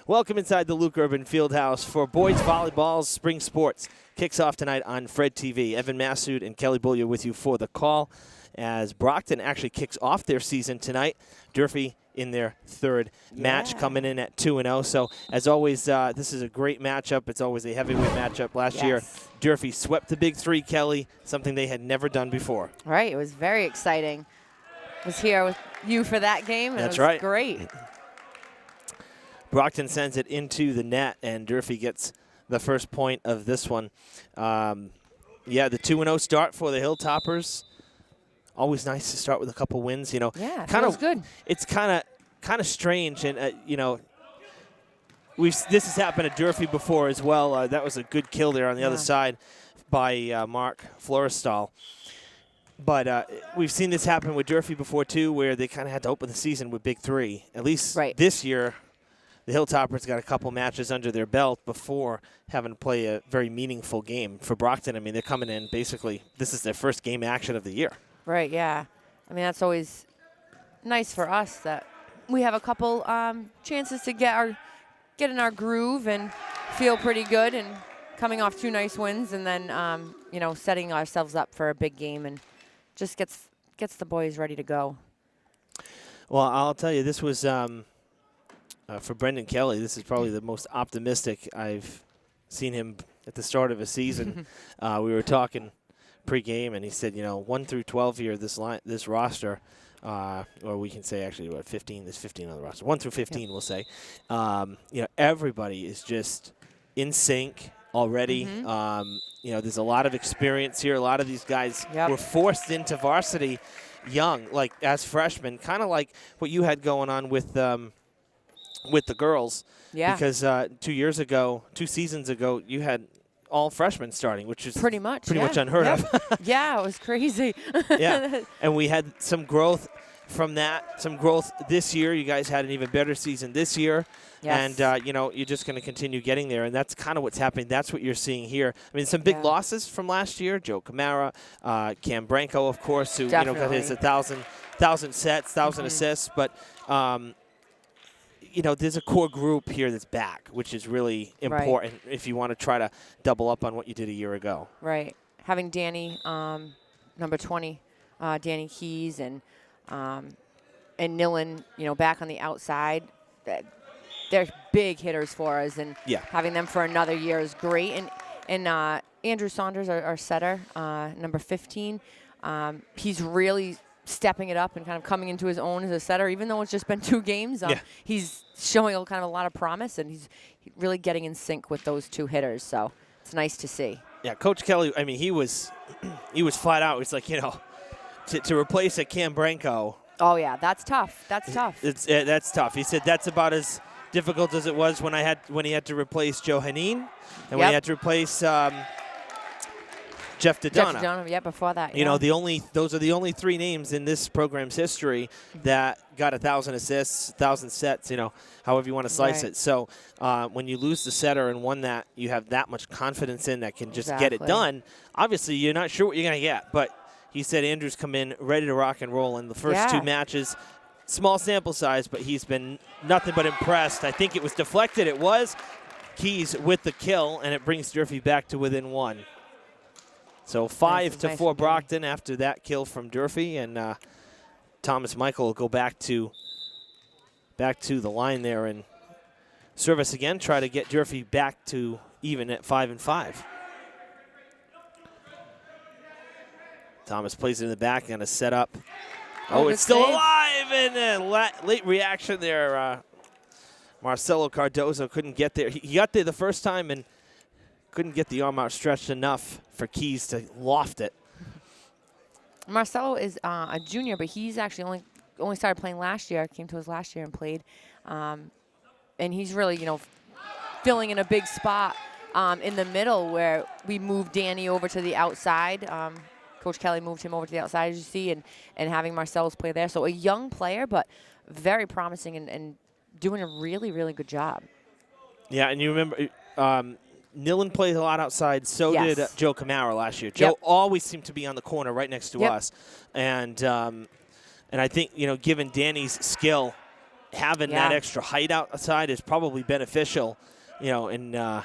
Welcome inside the Luke Urban Fieldhouse for boys volleyball's spring sports. Kicks off tonight on Fred TV. Evan Massoud and Kelly Bullier with you for the call as Brockton actually kicks off their season tonight. Durfee in their third match, coming in at 2-0. So, as always, this is a great matchup. It's always a heavyweight matchup. Last year, Durfee swept the Big Three, Kelly, something they had never done before. Right. It was very exciting. Was here with you for that game, and That's it was right. great. Brockton sends it into the net, and Durfee gets the first point of this one. The 2-0 start for the Hilltoppers. Always nice to start with a couple wins, you know. Yeah, feels good. It's kind of strange, and this has happened at Durfee before as well. That was a good kill there on the other side by Mark Florestal. But we've seen this happen with Durfee before too, where they kind of had to open the season with Big Three. At least this year, the Hilltoppers got a couple matches under their belt before having to play a very meaningful game. For Brockton, I mean, they're coming in basically, this is their first game action of the year. Right, yeah. I mean, that's always nice for us that we have a couple chances to get in our groove and feel pretty good, and coming off 2 nice wins, and then, setting ourselves up for a big game, and just gets the boys ready to go. Well, I'll tell you, this was, for Brendan Kelly, this is probably the most optimistic I've seen him at the start of a season. We were talking pregame, and he said, 1 through 12 here, this roster, or we can say actually what 15. There's 15 on the roster. 1 through 15, we'll say. Everybody is just in sync already. There's a lot of experience here. A lot of these guys were forced into varsity young, like as freshmen, kind of like what you had going on with the girls. Yeah. Because 2 seasons ago, you had all freshmen starting, which is pretty much unheard of. Yeah, it was crazy. And we had some growth from that, some growth this year. You guys had an even better season this year. Yes. And, you're just going to continue getting there, and that's kind of what's happening. That's what you're seeing here. I mean, some big losses from last year. Joe Camara, Cam Branco, of course, who got his 1,000 sets, 1,000 assists. But, there's a core group here that's back, which is really important if you want to try to double up on what you did a year ago. Right. Having Danny, number 20, Danny Keys, and Nillen, back on the outside. They're big hitters for us, and having them for another year is great. And Andrew Saunders, our setter, number 15, he's really stepping it up and kind of coming into his own as a setter, even though it's just been 2 games. He's showing kind of a lot of promise, and he's really getting in sync with those 2 hitters. So it's nice to see. Yeah, Coach Kelly, I mean, he was flat out. It's like, to replace a Cam Branco. Oh, yeah, that's tough. That's tough. That's tough. He said that's about as difficult as it was when he had to replace Joe Haneen and when he had to replace Jeff Dodonna. Before that. Those are the only 3 names in this program's history that got 1,000 assists, 1,000 sets, however you want to slice it. So when you lose the setter and one that you have that much confidence in that can just get it done, obviously you're not sure what you're going to get. But he said Andrew's come in ready to rock and roll in the first 2 matches. Small sample size, but he's been nothing but impressed. I think it was deflected. It was. Keys with the kill, and it brings Durfee back to within 1. So 5-4 Brockton after that kill from Durfee, and Thomas Michael will go back to the line there and service again, try to get Durfee back to even at 5-5. Thomas plays it in the back, going to set up. Oh, it's still alive, and late reaction there. Marcelo Cardozo couldn't get there. He got there the first time and couldn't get the arm outstretched enough for Keys to loft it. Marcelo is a junior, but he's actually only started playing last year. Came to us last year and played, and he's really filling in a big spot in the middle where we moved Danny over to the outside. Coach Kelly moved him over to the outside, as you see, and having Marcelo's play there. So a young player, but very promising and doing a really, really good job. Yeah, and you remember Nillen plays a lot outside. So did Joe Camara last year. Joe always seemed to be on the corner right next to us. And I think, given Danny's skill having that extra height outside is probably beneficial, in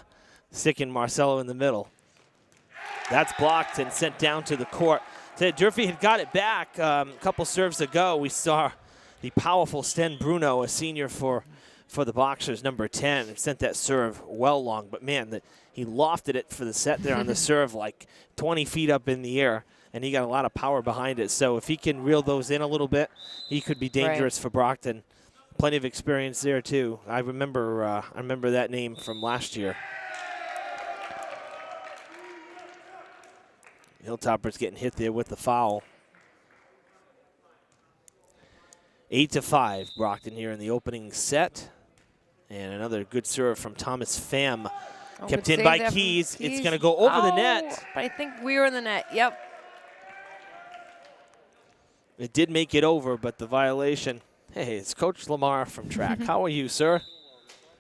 sticking Marcelo in the middle. That's blocked and sent down to the court. So Durfee had got it back a couple serves ago. We saw the powerful Sten Bruno, a senior for the Boxers, number 10, and sent that serve well long. But, man, he lofted it for the set there on the serve like 20 feet up in the air, and he got a lot of power behind it. So if he can reel those in a little bit, he could be dangerous for Brockton. Plenty of experience there, too. I remember that name from last year. Hilltoppers getting hit there with the foul. 8-5, Brockton here in the opening set. And another good serve from Thomas Pham. Kept in by Keys. It's going to go over the net. But I think we were in the net. Yep. It did make it over, but the violation. Hey, it's Coach Lamar from track. How are you, sir?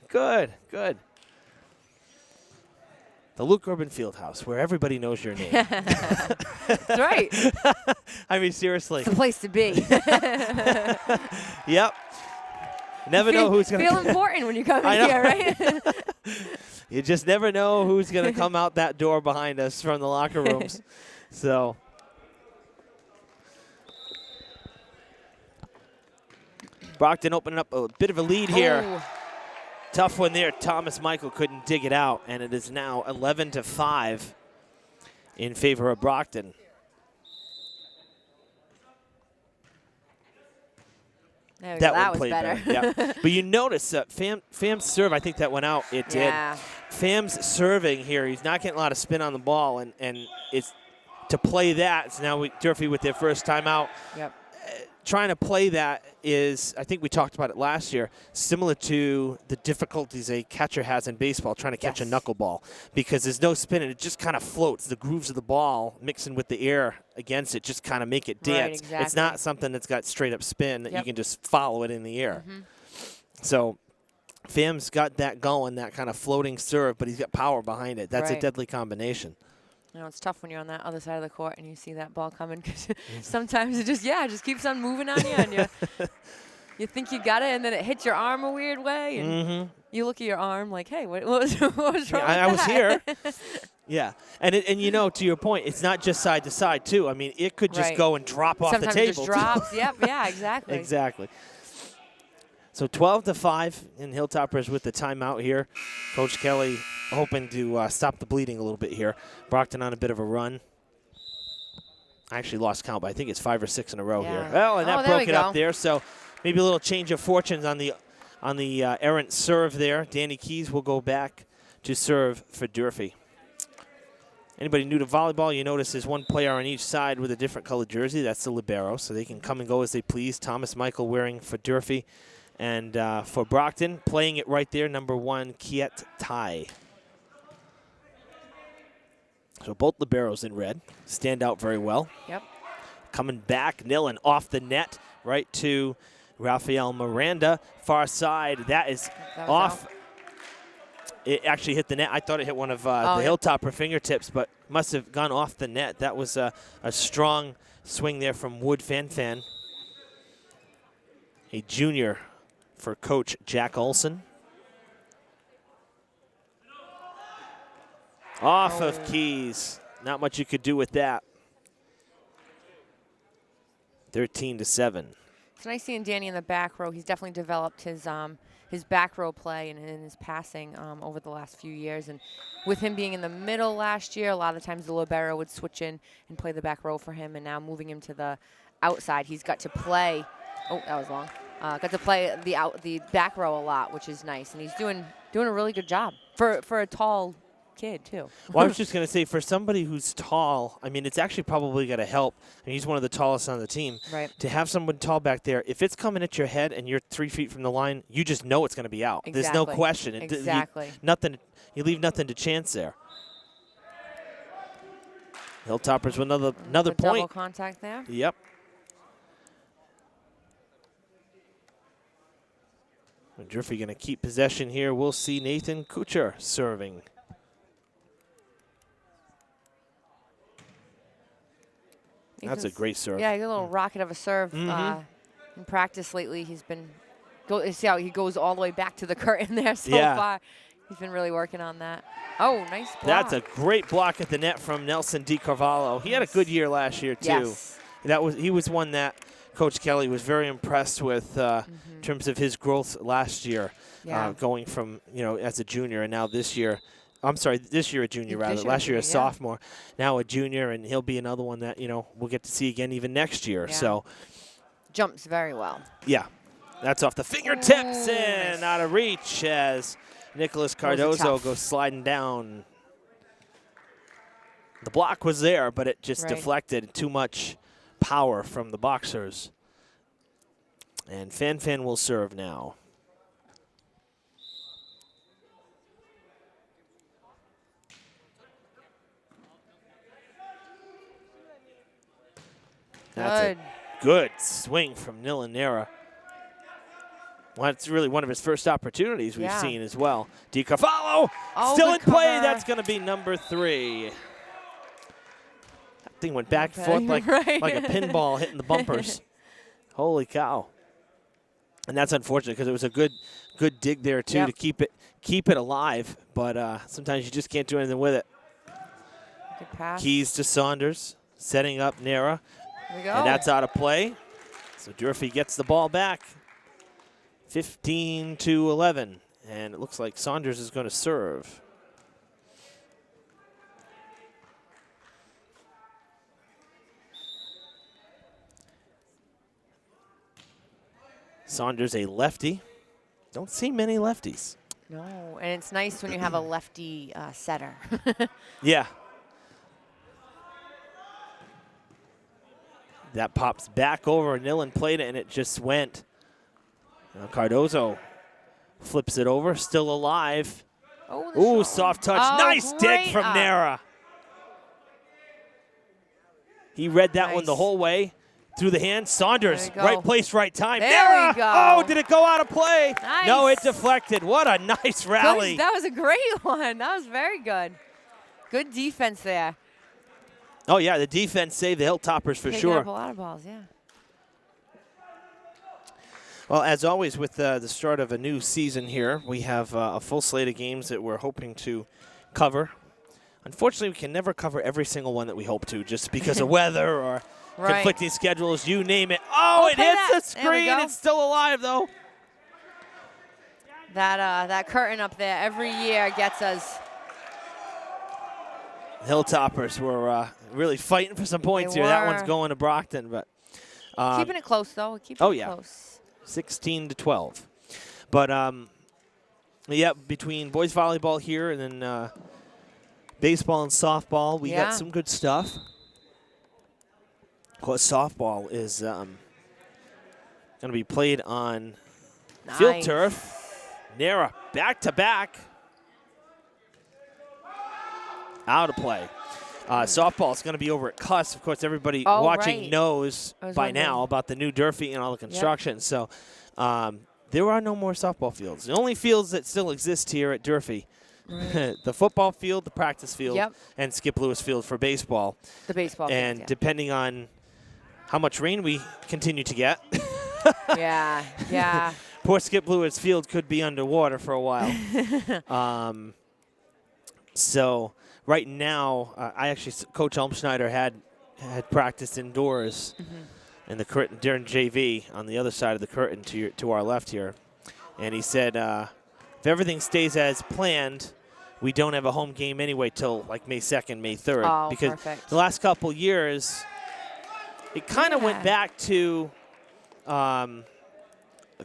Good, good. The Luke Urban Fieldhouse, where everybody knows your name. That's right. I mean, seriously. It's the place to be. Yep. Never know who's going to feel important when you come in here, right? You just never know who's going to come out that door behind us from the locker rooms. So Brockton opening up a bit of a lead here. Oh. Tough one there. Thomas Michael couldn't dig it out, and it is now 11-5 in favor of Brockton. There we go. That was played better. Yeah. But you notice Pham's serve, I think that went out. It did. Pham's serving here. He's not getting a lot of spin on the ball, and it's to play that. It's now Durfee with their first timeout. Yep. Trying to play that is, I think we talked about it last year, similar to the difficulties a catcher has in baseball trying to catch a knuckleball, because there's no spin and it just kind of floats. The grooves of the ball mixing with the air against it just kind of make it dance. Right, exactly. It's not something that's got straight up spin that you can just follow it in the air. So Pham's got that going, that kind of floating serve, but he's got power behind it. That's a deadly combination. You know, it's tough when you're on that other side of the court and you see that ball coming, because sometimes it just keeps on moving on you, and you think you got it, and then it hits your arm a weird way, and you look at your arm like, hey, what was wrong with that? I was here. Yeah, and to your point, it's not just side to side too. I mean, it could just go and drop off the table. Sometimes it just drops. Yep, yeah, exactly. Exactly. So 12-5 in Hilltoppers with the timeout here. Coach Kelly hoping to stop the bleeding a little bit here. Brockton on a bit of a run. I actually lost count, but I think it's 5 or 6 in a row here. Well, and that broke it up there. So maybe a little change of fortunes on the errant serve there. Danny Keys will go back to serve for Durfee. Anybody new to volleyball, you notice there's one player on each side with a different colored jersey. That's the libero, so they can come and go as they please. Thomas Michael wearing for Durfee. And for Brockton, playing it right there, number 1, Kiet Tai. So both liberos in red stand out very well. Yep. Coming back, Nillen off the net, right to Rafael Miranda. Far side, that is off. Out. It actually hit the net. I thought it hit one of the Hilltopper fingertips, but must have gone off the net. That was a strong swing there from Wood Fan, a junior for Coach Jack Olson. Off of Keys. Not much you could do with that. 13-7. It's nice seeing Danny in the back row. He's definitely developed his back row play and his passing over the last few years. And with him being in the middle last year, a lot of the times the libero would switch in and play the back row for him. And now moving him to the outside, he's got to play. Oh, that was long. Got to play the back row a lot, which is nice. And he's doing a really good job for a tall kid, too. Well, I was just going to say, for somebody who's tall, I mean, it's actually probably going to help. I mean, he's one of the tallest on the team. Right. To have someone tall back there, if it's coming at your head and you're 3 feet from the line, you just know it's going to be out. Exactly. There's no question. Exactly. You leave nothing to chance there. Hilltoppers with another point. Double contact there. Yep. Durfee going to keep possession here. We'll see Nathan Kuchar serving. That's a great serve. Yeah, he got a little rocket of a serve. In practice lately, he's been See how he goes all the way back to the curtain there so far. He's been really working on that. Oh, nice block. That's a great block at the net from Nelson DiCarvalho. He had a good year last year, too. Yes. He was one that Coach Kelly was very impressed with in terms of his growth last year, going from, as a junior and now this year. I'm sorry, this year a junior, rather. Last year a sophomore, now a junior, and he'll be another one that, we'll get to see again even next year. Yeah. So jumps very well. Yeah. That's off the fingertips and out of reach as Nicholas Cardozo goes sliding down. The block was there, but it just deflected. Too much power from the boxers. And Fan Fan will serve now. That's a good swing from Nilanera. Well, it's really one of his first opportunities we've seen as well. DiCarvalho still in play. That's going to be number 3. That thing went back and forth like a pinball hitting the bumpers. Holy cow. And that's unfortunate because it was a good dig there, too, to keep it alive. But sometimes you just can't do anything with it. Good pass. Keys to Saunders, setting up Nera. There we go. And that's out of play. So Durfee gets the ball back. 15-11, and it looks like Saunders is going to serve. Saunders a lefty. Don't see many lefties. No, and it's nice when you have a lefty setter. Yeah. That pops back over. Nilan played it, and it just went. Now Cardozo flips it over, still alive. Ooh, soft touch. Nice dig from Nera. He read that one the whole way through the hand. Saunders, right place, right time. There we go. Oh, did it go out of play? Nice. No, it deflected. What a nice rally. That was a great one. That was very good. Good defense there. Oh, yeah, the defense saved the Hilltoppers for sure. Up a lot of balls, yeah. Well, as always, with the start of a new season here, we have a full slate of games that we're hoping to cover. Unfortunately, we can never cover every single one that we hope to, just because of weather or conflicting schedules, you name it. Oh, it hits the screen. It's still alive, though. That curtain up there every year gets us. Hilltoppers were really fighting for some points here. That one's going to Brockton, but keeping it close, though. Keeping it close. 16-12. But, yeah, between boys volleyball here and then baseball and softball, we got some good stuff. Of course, softball is going to be played on field turf. Nera back-to-back. Out of play. Softball is going to be over at Cuss. Of course, everybody watching knows by now about the new Durfee and all the construction. So there are no more softball fields. The only fields that still exist here at Durfee, the football field, the practice field, and Skip Lewis Field for baseball. The baseball field, and depending on how much rain we continue to get. Poor Skip Lewis Field could be underwater for a while. So right now, Coach Elmschneider had practiced indoors in the curtain during JV on the other side of the curtain to our left here. And he said, if everything stays as planned, we don't have a home game anyway till like May 2nd, May 3rd. Because the last couple years, it kind of went back to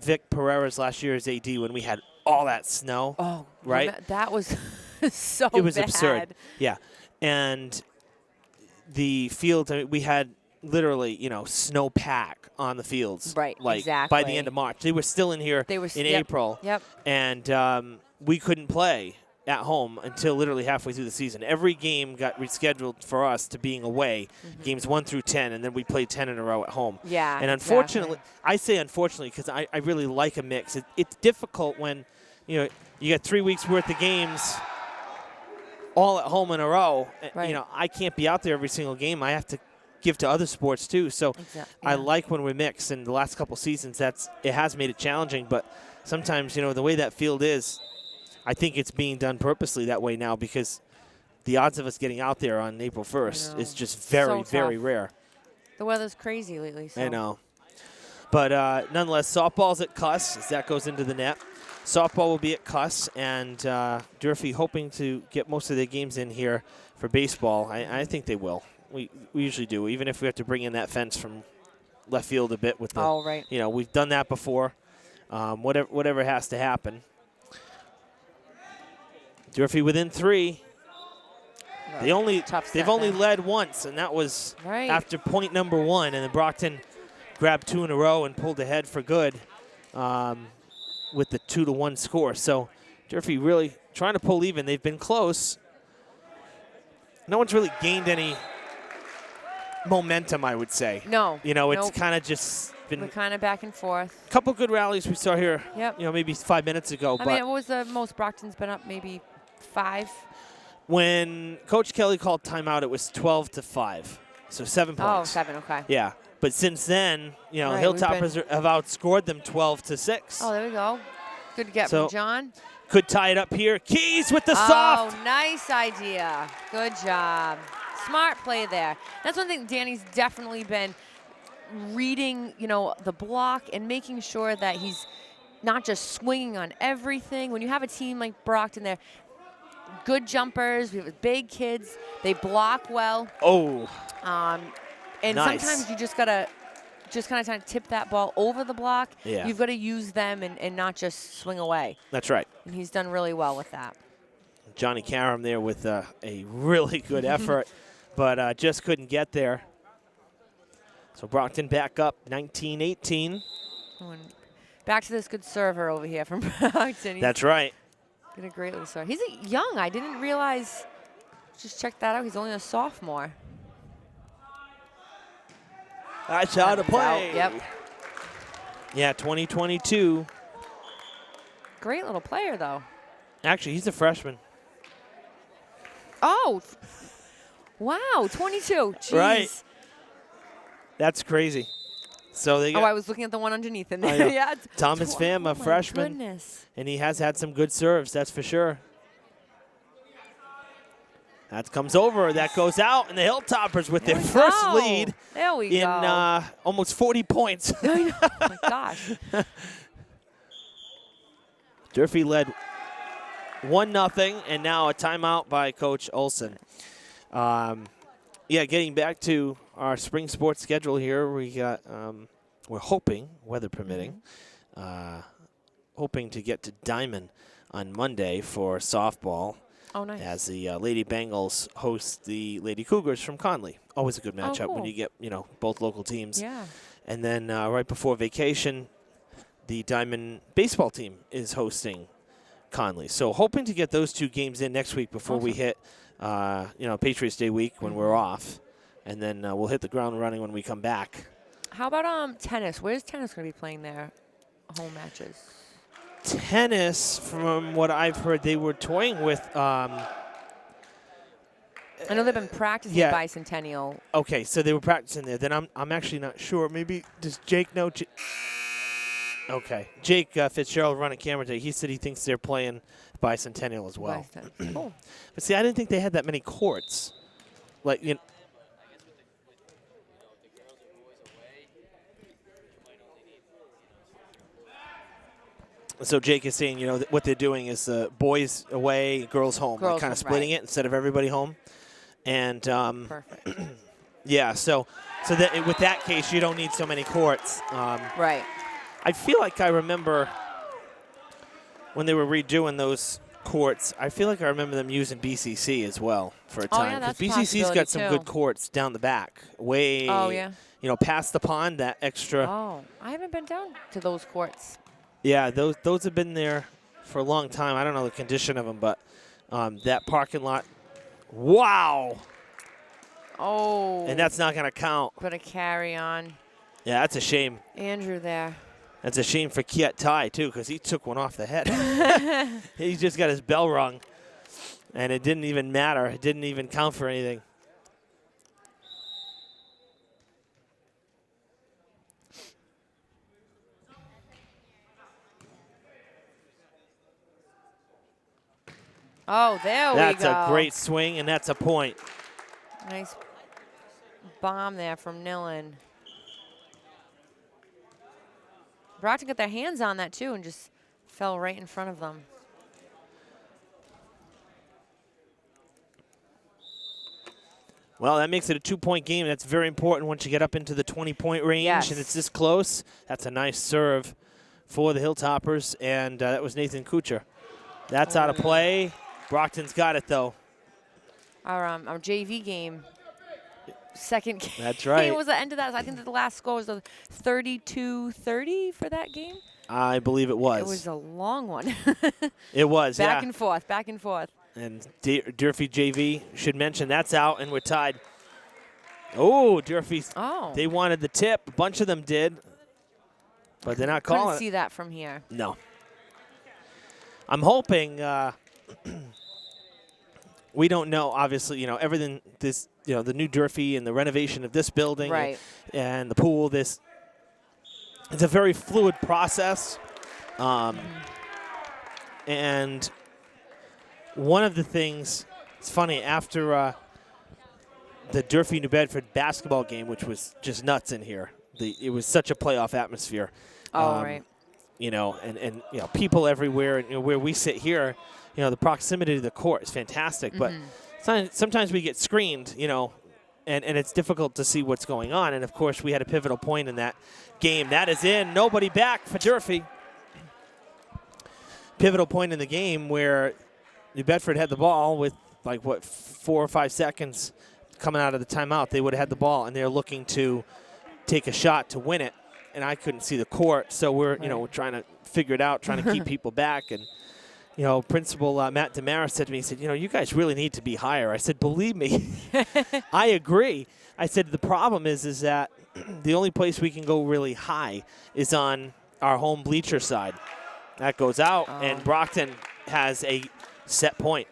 Vic Pereira's last year as AD when we had all that snow. Oh, right? That was so bad. It was absurd. Yeah. And the field, we had literally, snow pack on the fields. Right, like by the end of March. They were still in here in April. Yep. And we couldn't play at home until literally halfway through the season. Every game got rescheduled for us to being away, games 1 through 10, and then we played 10 in a row at home. Yeah. And unfortunately, I say unfortunately because I really like a mix. It's difficult when, you got 3 weeks worth of games all at home in a row. Right. I can't be out there every single game. I have to give to other sports too. So I Yeah. like when we mix. In the last couple seasons, it has made it challenging. But sometimes, the way that field is, I think it's being done purposely that way now because the odds of us getting out there on April 1st is just very, very rare. The weather's crazy lately. So. I know. But nonetheless, softball's at Cuss as that goes into the net. Softball will be at Cuss, and Durfee hoping to get most of their games in here for baseball. I think they will. We usually do, even if we have to bring in that fence from left field a bit with the. Oh, right. We've done that before. Whatever has to happen. Durfee within 3. They've only led once, and that was after point number 1, and then Brockton grabbed 2 in a row and pulled ahead for good with the 2-1 score. So Durfee really trying to pull even. They've been close. No one's really gained any momentum, I would say. No. It's kind of just been. We're kind of back and forth. A couple good rallies we saw here. Yep. Maybe 5 minutes ago. I mean, what was the most Brockton's been up? Maybe 5. When Coach Kelly called timeout, it was 12-5, so 7 points. Oh, 7. Okay. Yeah, but since then, Right, Hilltoppers have outscored them 12-6. Oh, there we go. Good get from John. Could tie it up here. Keys with the soft. Oh, nice idea. Good job. Smart play there. That's one thing Danny's definitely been reading, the block and making sure that he's not just swinging on everything. When you have a team like Brockton there, good jumpers, we have big kids, they block well. Oh. And nice. Sometimes you just gotta kind of tip that ball over the block. Yeah. You've got to use them and not just swing away. That's right. And he's done really well with that. Johnny Karam there with a really good effort, but just couldn't get there. So Brockton back up 19-18. Back to this good server over here from Brockton. That's right. Did a great little serve. He's young. I didn't realize. Just check that out. He's only a sophomore. That's how to play. Yep. Yeah, 2022. Great little player, though. Actually, he's a freshman. Oh, wow, 22. Jeez. Right. That's crazy. So they got, I was looking at the one underneath him. Yeah, Thomas Pham, a freshman. Goodness. And he has had some good serves, that's for sure. That comes over, that goes out, and the Hilltoppers with their first lead in almost 40 points. Oh my gosh. Durfee led 1-0, and now a timeout by Coach Olson. Getting back to our spring sports schedule here, we got we're hoping, weather permitting, hoping to get to Diamond on Monday for softball. Oh, nice. As the Lady Bengals host the Lady Cougars from Conley. Always a good matchup when you get, both local teams. Yeah. And then right before vacation, the Diamond baseball team is hosting Conley. So hoping to get those 2 games in next week before we hit, Patriots Day week when we're off. And then we'll hit the ground running when we come back. How about tennis? Where's tennis going to be playing their home matches? Tennis, from what I've heard, they were toying with. I know they've been practicing Bicentennial. Okay, so they were practicing there. Then I'm actually not sure. Maybe does Jake know? Okay, Jake Fitzgerald running camera today. He said he thinks they're playing Bicentennial as well. Cool. But see, I didn't think they had that many courts. Like So Jake is saying, what they're doing is boys away, girls home. They're kind of splitting it instead of everybody home. And perfect. Yeah, so that with that case, you don't need so many courts. Right. I feel like I remember when they were redoing those courts, I feel like I remember them using BCC as well for a time. Because BCC's got some good courts down the back, way, past the pond, that extra. Oh, I haven't been down to those courts. Yeah, those have been there for a long time. I don't know the condition of them, but that parking lot, wow. Oh. And that's not going to count. Going to carry on. Yeah, that's a shame. Andrew there. That's a shame for Kiet Tai, too, because he took one off the head. He just got his bell rung, and it didn't even matter. It didn't even count for anything. Oh, there we go. That's a great swing, and that's a point. Nice bomb there from Nillen. Brockton got their hands on that, too, and just fell right in front of them. Well, that makes it a 2-point game. That's very important once you get up into the 20-point range, Yes. and it's this close. That's a nice serve for the Hilltoppers, and that was Nathan Kuchar. That's out of play. Brockton's got it, though. Our JV game, second game. That's right. Was the end of that. I think the last score was a 32-30 for that game. I believe it was. It was a long one. It was, back and forth, back and forth. And Durfee JV should mention that's out, and we're tied. Oh, Durfee's. Oh. They wanted the tip. A bunch of them did, but they're not calling Couldn't it. see that from here. No. I'm hoping. We don't know, obviously, everything, this, the new Durfee and the renovation of this building right. and the pool, it's a very fluid process. And one of the things, it's funny, after the Durfee New Bedford basketball game, which was just nuts in here, it was such a playoff atmosphere. Oh, right. And people everywhere, and where we sit here, the proximity to the court is fantastic, but sometimes we get screened, and it's difficult to see what's going on. And, of course, we had a pivotal point in that game. That is in. Nobody back for Durfee. Pivotal point in the game where New Bedford had the ball with, 4 or 5 seconds coming out of the timeout. They would have had the ball, and they're looking to take a shot to win it. And I couldn't see the court, so we're, we're trying to figure it out, trying to keep people back. And, Principal Matt Damaris said to me, he said, you guys really need to be higher. I said, believe me, I agree. I said, the problem is that the only place we can go really high is on our home bleacher side. That goes out, and Brockton has a set point.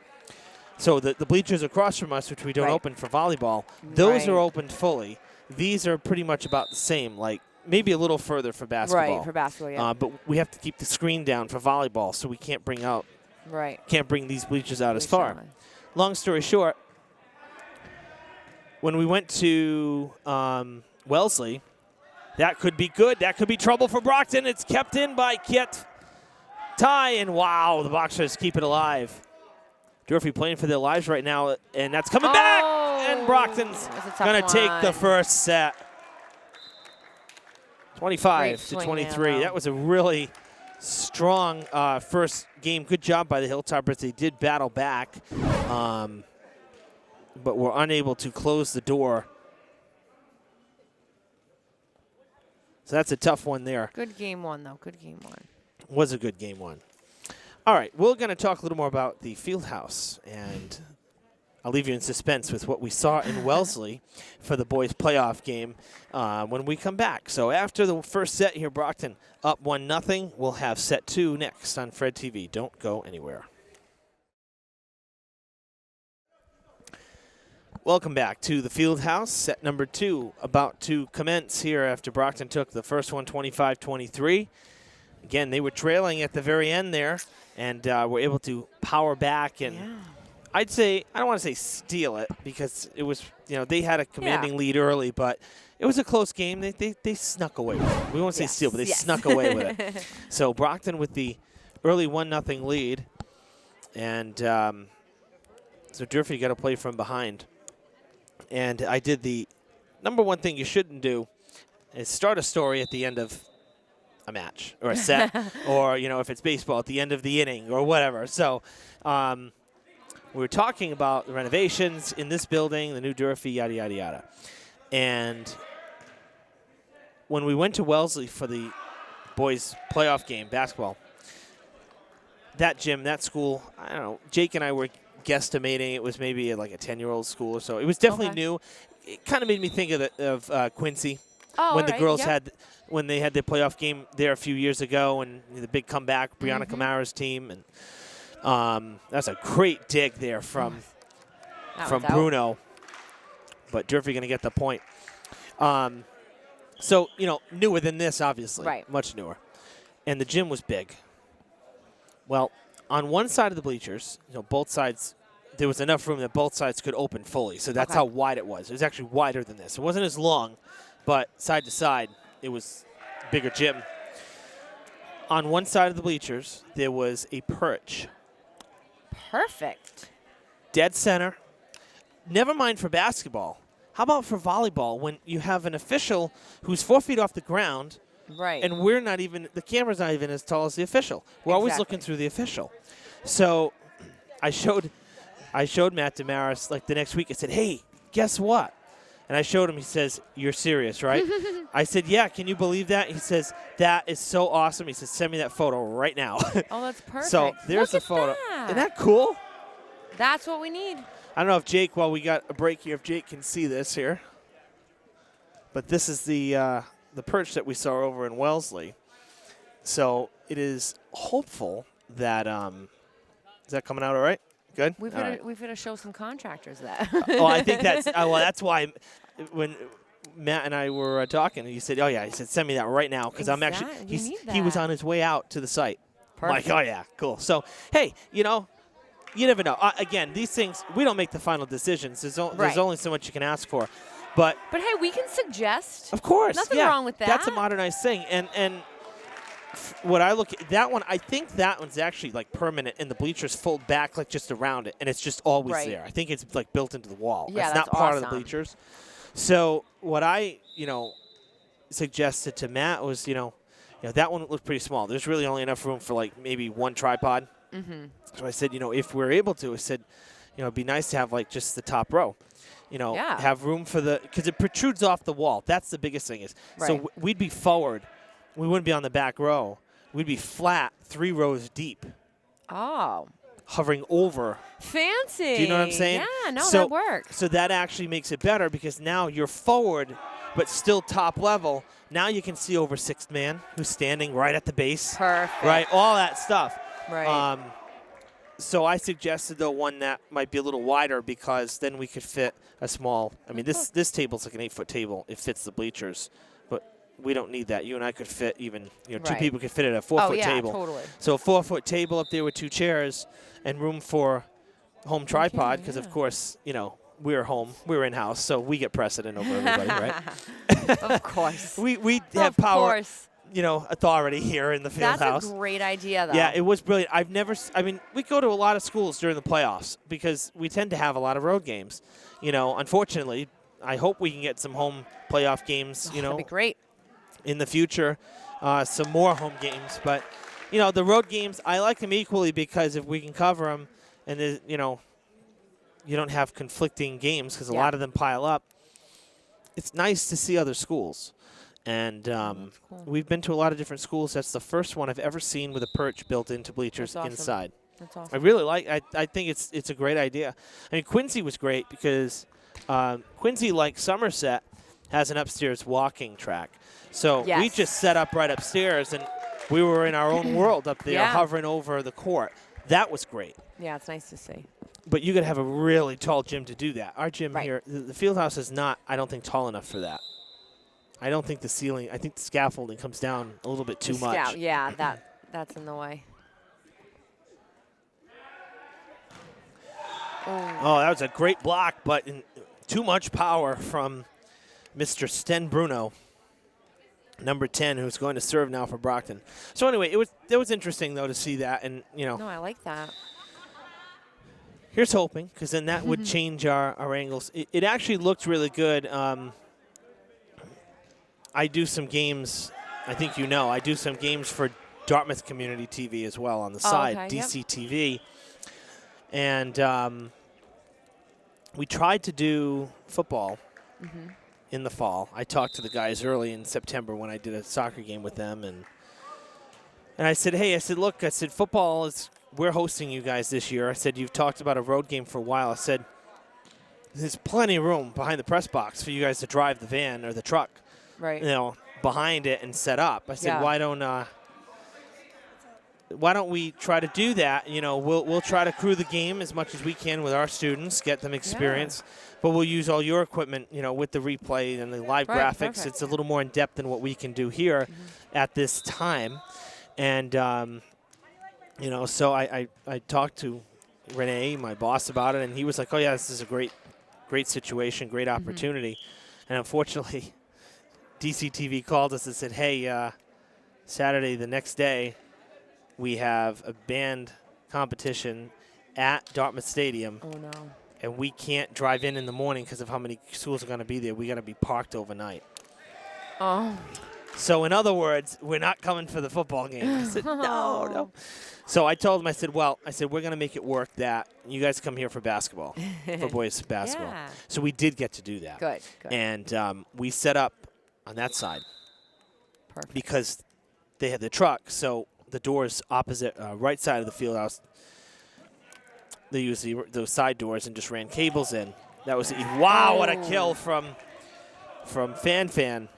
So the bleachers across from us, which we don't open for volleyball, those are opened fully. These are pretty much about the same, maybe a little further for basketball. Right, for basketball, yeah. But we have to keep the screen down for volleyball, so we can't bring these bleachers out as far. Long story short, when we went to Wellesley, that could be good. That could be trouble for Brockton. It's kept in by Kiet Ty, and wow, the Boxers keep it alive. Durfee playing for their lives right now, and that's coming back, and Brockton's going to take the first set. 25-23. That was a really strong first game. Good job by the Hilltoppers. They did battle back, but were unable to close the door. So that's a tough one there. Good game one, though. Good game one. Was a good game one. All right, we're going to talk a little more about the field house, and I'll leave you in suspense with what we saw in Wellesley for the boys' playoff game when we come back. So after the first set here, Brockton up 1-0. We'll have set 2 next on Fred TV. Don't go anywhere. Welcome back to the field house. Set number 2 about to commence here after Brockton took the first one 25-23. Again, they were trailing at the very end there and were able to power back and I'd say, I don't want to say steal it because it was, they had a commanding lead early, but it was a close game. They snuck away with it. We won't say steal, but they snuck away with it. So Brockton with the early 1-0 lead. And so Durfee got to play from behind. And I did the number one thing you shouldn't do is start a story at the end of a match or a set or, if it's baseball at the end of the inning or whatever. So we were talking about the renovations in this building, the new Durfee, yada, yada, yada. And when we went to Wellesley for the boys' playoff game, basketball, that gym, that school, I don't know, Jake and I were guesstimating it was maybe like a 10-year-old school or so. It was definitely new. It kind of made me think of Quincy when the girls when they had their playoff game there a few years ago and the big comeback, Brianna Kamara's team. And that's a great dig there from Bruno. But Durfee going to get the point. So, newer than this, obviously. Right. Much newer. And the gym was big. Well, on one side of the bleachers, both sides, there was enough room that both sides could open fully. So that's Okay. how wide it was. It was actually wider than this. It wasn't as long, but side to side, it was bigger gym. On one side of the bleachers, there was a perch. Perfect. Dead center. Never mind for basketball. How about for volleyball when you have an official who's 4 feet off the ground, Right. and we're not even, the camera's not even as tall as the official. We're always Exactly. looking through the official. So I showed Matt Damaris like the next week. I said, hey, guess what? And I showed him. He says, you're serious, right? I said, yeah, can you believe that? He says, that is so awesome. He says, send me that photo right now. Oh, that's perfect. So there's Look the photo. at that. Isn't that cool? That's what we need. I don't know if Jake, while we got a break here, if Jake can see this here. But this is the perch that we saw over in Wellesley. So it is hopeful that is that coming out all right? Good? We've All got right. to show some contractors that. Oh, I think that's that's why when Matt and I were talking, he said, "Oh yeah," he said, "Send me that right now," because I'm actually Exactly. You need he was that. on his way out to the site. I'm Perfect. like, oh yeah, cool. So hey, you never know. Again, these things we don't make the final decisions. There's Right. only so much you can ask for, but But hey, we can suggest. of course, Nothing yeah, wrong with that. That's a modernized thing, and what I look at that one, I think that one's actually like permanent, and the bleachers fold back like just around it, and it's just always Right. there. I think it's like built into the wall. Yeah, it's that's not part of the awesome. bleachers. So what I suggested to Matt was that one looked pretty small. There's really only enough room for like maybe one tripod. Mm-hmm. So I said, if we're able to, I said, it'd be nice to have like just the top row. Yeah. Have room for because it protrudes off the wall. That's the biggest thing is. So Right. we'd be forward. We wouldn't be on the back row. We'd be flat 3 rows deep, Oh, hovering over. fancy. Do you know what I'm saying? Yeah, no, So- that works. So that actually makes it better because now you're forward, but still top level. Now you can see over sixth man who's standing right at the base. Perfect. Right, all that stuff. Right. So I suggested, though, one that might be a little wider because then we could fit a small. I mean, this table's like an 8-foot table. It fits the bleachers, but we don't need that. You and I could fit even, two Right. people could fit at a 4-foot Oh, yeah, table. totally. So a 4-foot table up there with 2 chairs and room for home tripod because, of yeah. course, we're home, we're in-house, so we get precedent over everybody, right? Of course. We have Of power, course. authority here in the field That's house. a great idea, though. Yeah, it was brilliant. We go to a lot of schools during the playoffs because we tend to have a lot of road games. Unfortunately, I hope we can get some home playoff games, That'd be great. in the future, some more home games. But, the road games, I like them equally because if we can cover them and, you don't have conflicting games because a Yeah. lot of them pile up, it's nice to see other schools. And That's cool. we've been to a lot of different schools. That's the first one I've ever seen with a perch built into bleachers That's awesome. inside. That's I awesome. really like. I think it's a great idea. I mean, Quincy was great because Quincy, like Somerset, has an upstairs walking track. So we Yes. just set up right upstairs, and we were in our own world up there, Yeah. hovering over the court. That was great. Yeah, it's nice to see. But you got to have a really tall gym to do that. Our gym Right. here, the field house is not, I don't think, tall enough for that. I don't think the ceiling, I think the scaffolding comes down a little bit too The much. scout, yeah, that's in the way. Oh, that was a great block, but too much power from Mr. Sten Bruno, number 10, who's going to serve now for Brockton. So anyway, it was interesting, though, to see that. And, No, I like that. here's hoping, because then that would change our angles. It actually looked really good. I do some games, I think I do some games for Dartmouth Community TV as well on the side, okay, yep. DCTV. And we tried to do football in the fall. I talked to the guys early in September when I did a soccer game with them. And I said, hey, look, football we're hosting you guys this year. I said, you've talked about a road game for a while. I said, there's plenty of room behind the press box for you guys to drive the van or the truck. Right. Behind it and set up. I said, Yeah. why don't we try to do that? We'll try to crew the game as much as we can with our students, get them experience, but we'll use all your equipment, with the replay and the live Right, graphics. perfect. It's a little more in depth than what we can do here at this time. And You know, so I talked to Renee, my boss, about it, and he was like, "Oh yeah, this is a great situation, great opportunity." And unfortunately, DCTV called us and said, "Hey, Saturday, the next day, we have a band competition at Dartmouth Stadium, Oh no. and we can't drive in the morning because of how many schools are going to be there. We got to be parked overnight." Oh. So in other words, we're not coming for the football game. I said, no. So I told him, I said, we're going to make it work that you guys come here for basketball, for boys basketball. Yeah. So we did get to do that. Good. And we set up on that side. Perfect. Because they had the truck, so the doors opposite, right side of the field house, they used those side doors and just ran cables in. That was wow! What a kill from Fan.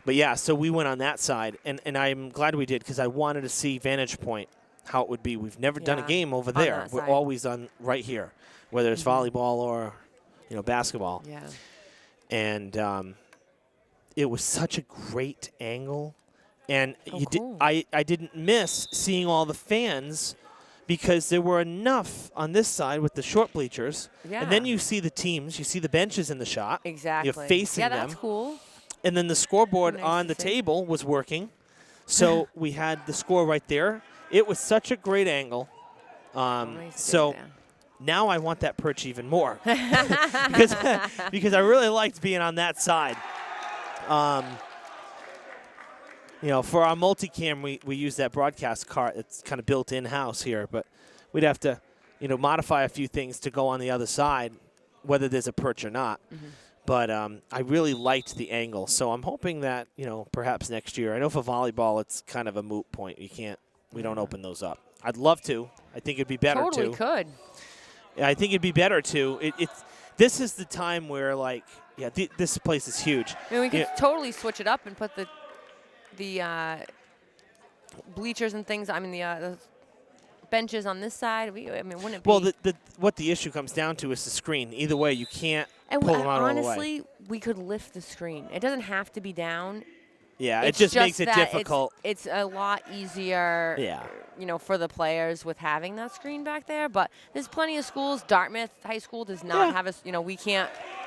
But yeah, so we went on that side, and I'm glad we did because I wanted to see vantage point, how it would be. We've never done a game over there. We're always on right here, whether it's volleyball or basketball. Yeah. And it was such a great angle, and cool. I didn't miss seeing all the fans because there were enough on this side with the short bleachers. Yeah. And then you see the teams, you see the benches in the shot. Exactly. You're facing them. Yeah, that's cool. And then the scoreboard Nice on to the see. table was working, so we had the score right there. It was such a great angle. So now I want that perch even more because I really liked being on that side. For our multicam, we use that broadcast cart. It's kind of built in-house here, but we'd have to, modify a few things to go on the other side, whether there's a perch or not. But I really liked the angle, so I'm hoping that perhaps next year. I know for volleyball, it's kind of a moot point. We don't open those up. I'd love to. I think it'd be better Totally to. could. Yeah, I think it'd be better to. This is the time where this place is huge. I mean, we could totally switch it up and put the bleachers and things. I mean, the benches on this side. Wouldn't it be? Well, what the issue comes down to is the screen. Either way, you can't pull them out all the way. Honestly, we could lift the screen. It doesn't have to be down. Yeah, it just makes it difficult. It's a lot easier, for the players with having that screen back there. But there's plenty of schools. Dartmouth High School does not have a, we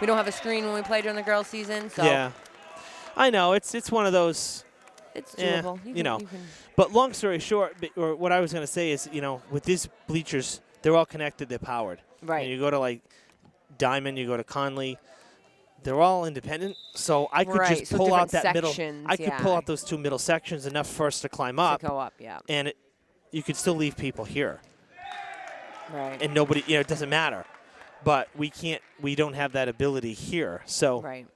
don't have a screen when we play during the girls' season. So yeah, I know it's one of those. It's doable. You can. But long story short, or what I was going to say is, with these bleachers, they're all connected. They're powered. Right. You go to Diamond, you go to Conley. They're all independent, so I could just pull out that middle. I could pull out those two middle sections enough for us to climb up. To go up, yeah. And you could still leave people here. Right. And nobody, it doesn't matter. But we can't. We don't have that ability here. So right.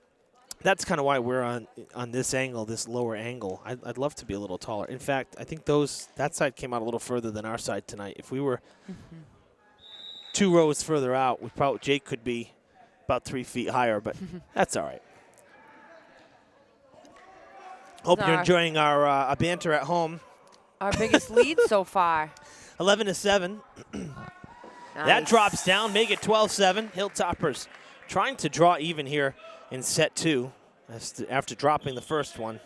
That's kind of why we're on this angle, this lower angle. I'd love to be a little taller. In fact, I think that side came out a little further than our side tonight. If we were 2 rows further out, Jake could be about 3 feet higher, but that's all right. Hope you're enjoying our banter at home. Our biggest lead so far. 11-7. Nice. That drops down, make it 12-7. Hilltoppers trying to draw even here in set 2 after dropping the first one.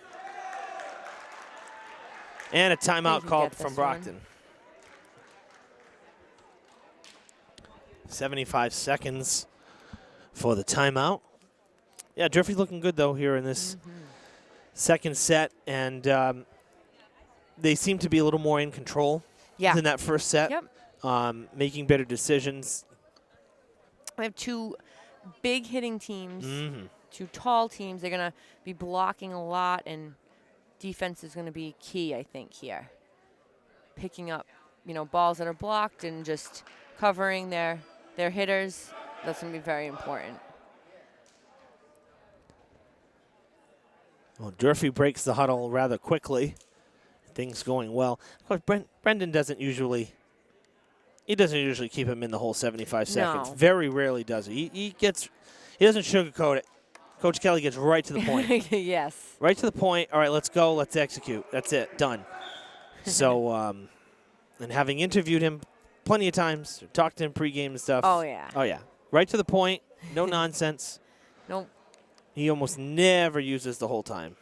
And a timeout called from Brockton. 75 seconds for the timeout. Yeah, Durfee looking good, though, here in this second set. And they seem to be a little more in control than that first set. Yep. Making better decisions. We have 2 big hitting teams, 2 tall teams. They're going to be blocking a lot, and defense is going to be key, I think, here. Picking up, balls that are blocked and just covering their hitters. That's going to be very important. Well, Durfee breaks the huddle rather quickly. Things going well. Of course, Brendan doesn't usually keep him in the whole 75 seconds. No. Very rarely does he. He doesn't sugarcoat it. Coach Kelly gets right to the point. Yes. Right to the point. All right, let's go. Let's execute. That's it. Done. So, and having interviewed him plenty of times, talked to him pregame and stuff. Oh, yeah. Oh, yeah. Right to the point. No nonsense. Nope. He almost never uses the whole time.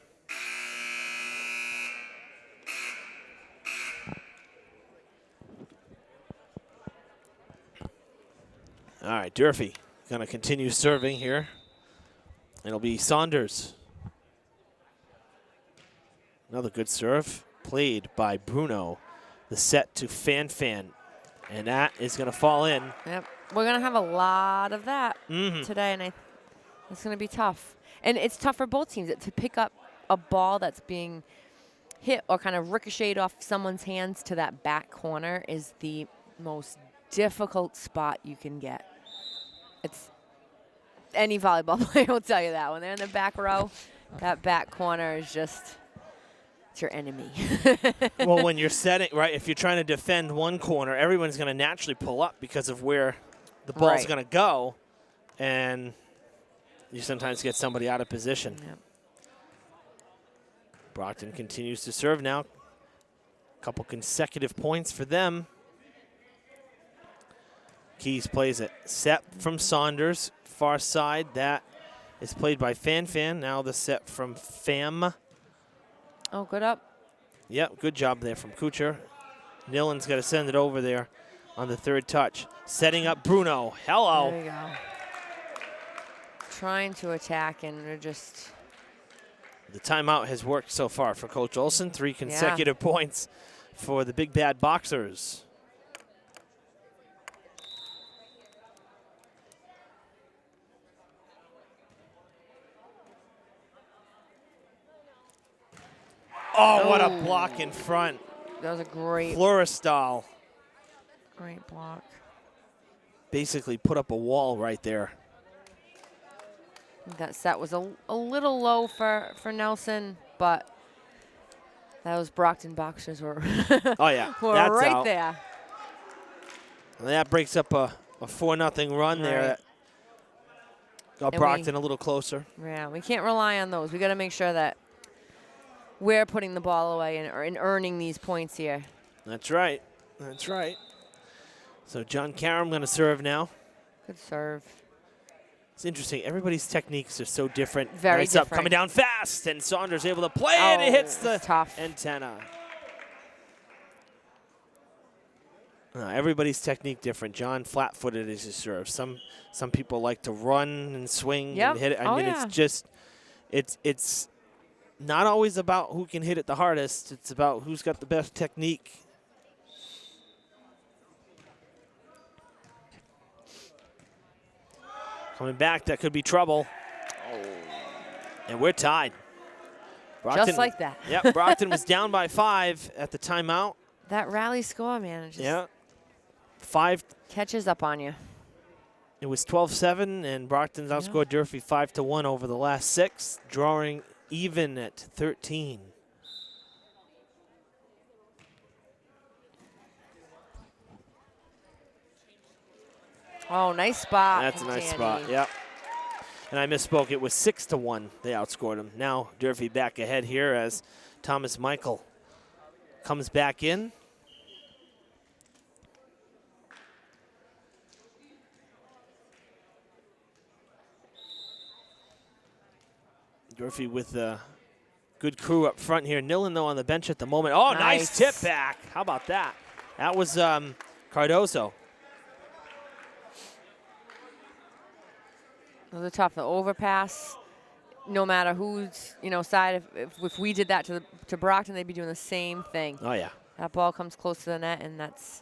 All right, Durfee going to continue serving here. It'll be Saunders. Another good serve played by Bruno. The set to Fan Fan. And that is going to fall in. Yep. We're going to have a lot of that today, and it's going to be tough. And it's tough for both teams to pick up a ball that's being hit or kind of ricocheted off someone's hands to that back corner is the most difficult spot you can get. It's any volleyball player will tell you that. When they're in the back row, that back corner is just, it's your enemy. Well, when you're setting, right, if you're trying to defend one corner, everyone's going to naturally pull up because of where the ball's going to go, and you sometimes get somebody out of position. Yep. Brockton continues to serve now. A couple consecutive points for them. Keys plays it. Set from Saunders, far side. That is played by Fan Fan. Now the set from Pham. Oh, good up. Yep, good job there from Kuchar. Nillen's got to send it over there on the third touch. Setting up Bruno. Hello. There you go. Trying to attack, and they're just... The timeout has worked so far for Coach Olson. 3 consecutive points for the Big Bad Boxers. Oh, what a block in front. That was a great Florestal block. basically put up a wall right there. That set was a little low for Nelson, but those Brockton Boxers were, oh, yeah. were That's right out. there. And that breaks up a 4-0 run there. That got Brockton a little closer. Yeah, we can't rely on those. We got to make sure that we're putting the ball away and earning these points here. That's right. That's right. So John Karam going to serve now. Good serve. It's interesting. Everybody's techniques are so different. Very nice different. Up, coming down fast, and Saunders able to play it. It hits the tough antenna. Everybody's technique different. John flat-footed is his serve. Some people like to run and swing and hit it. I mean, it's just it's not always about who can hit it the hardest. It's about who's got the best technique. Coming back, that could be trouble. And we're tied. Brockton, just like that. Yep, Brockton was down by 5 at the timeout. That rally score, man. Yeah. 5. Catches up on you. It was 12-7, and Brockton's outscored Durfee 5-1 over the last 6, drawing even at 13. Oh, nice spot. That's a nice spot, yep. And I misspoke. It was 6-1. They outscored them. Now Durfee back ahead here as Thomas Michael comes back in. Durfee with a good crew up front here. Nillen, though, on the bench at the moment. Oh, nice tip back. How about that? That was Cardozo. Those are tough. The overpass, no matter whose side. If we did that to Brockton, they'd be doing the same thing. Oh yeah. That ball comes close to the net, and that's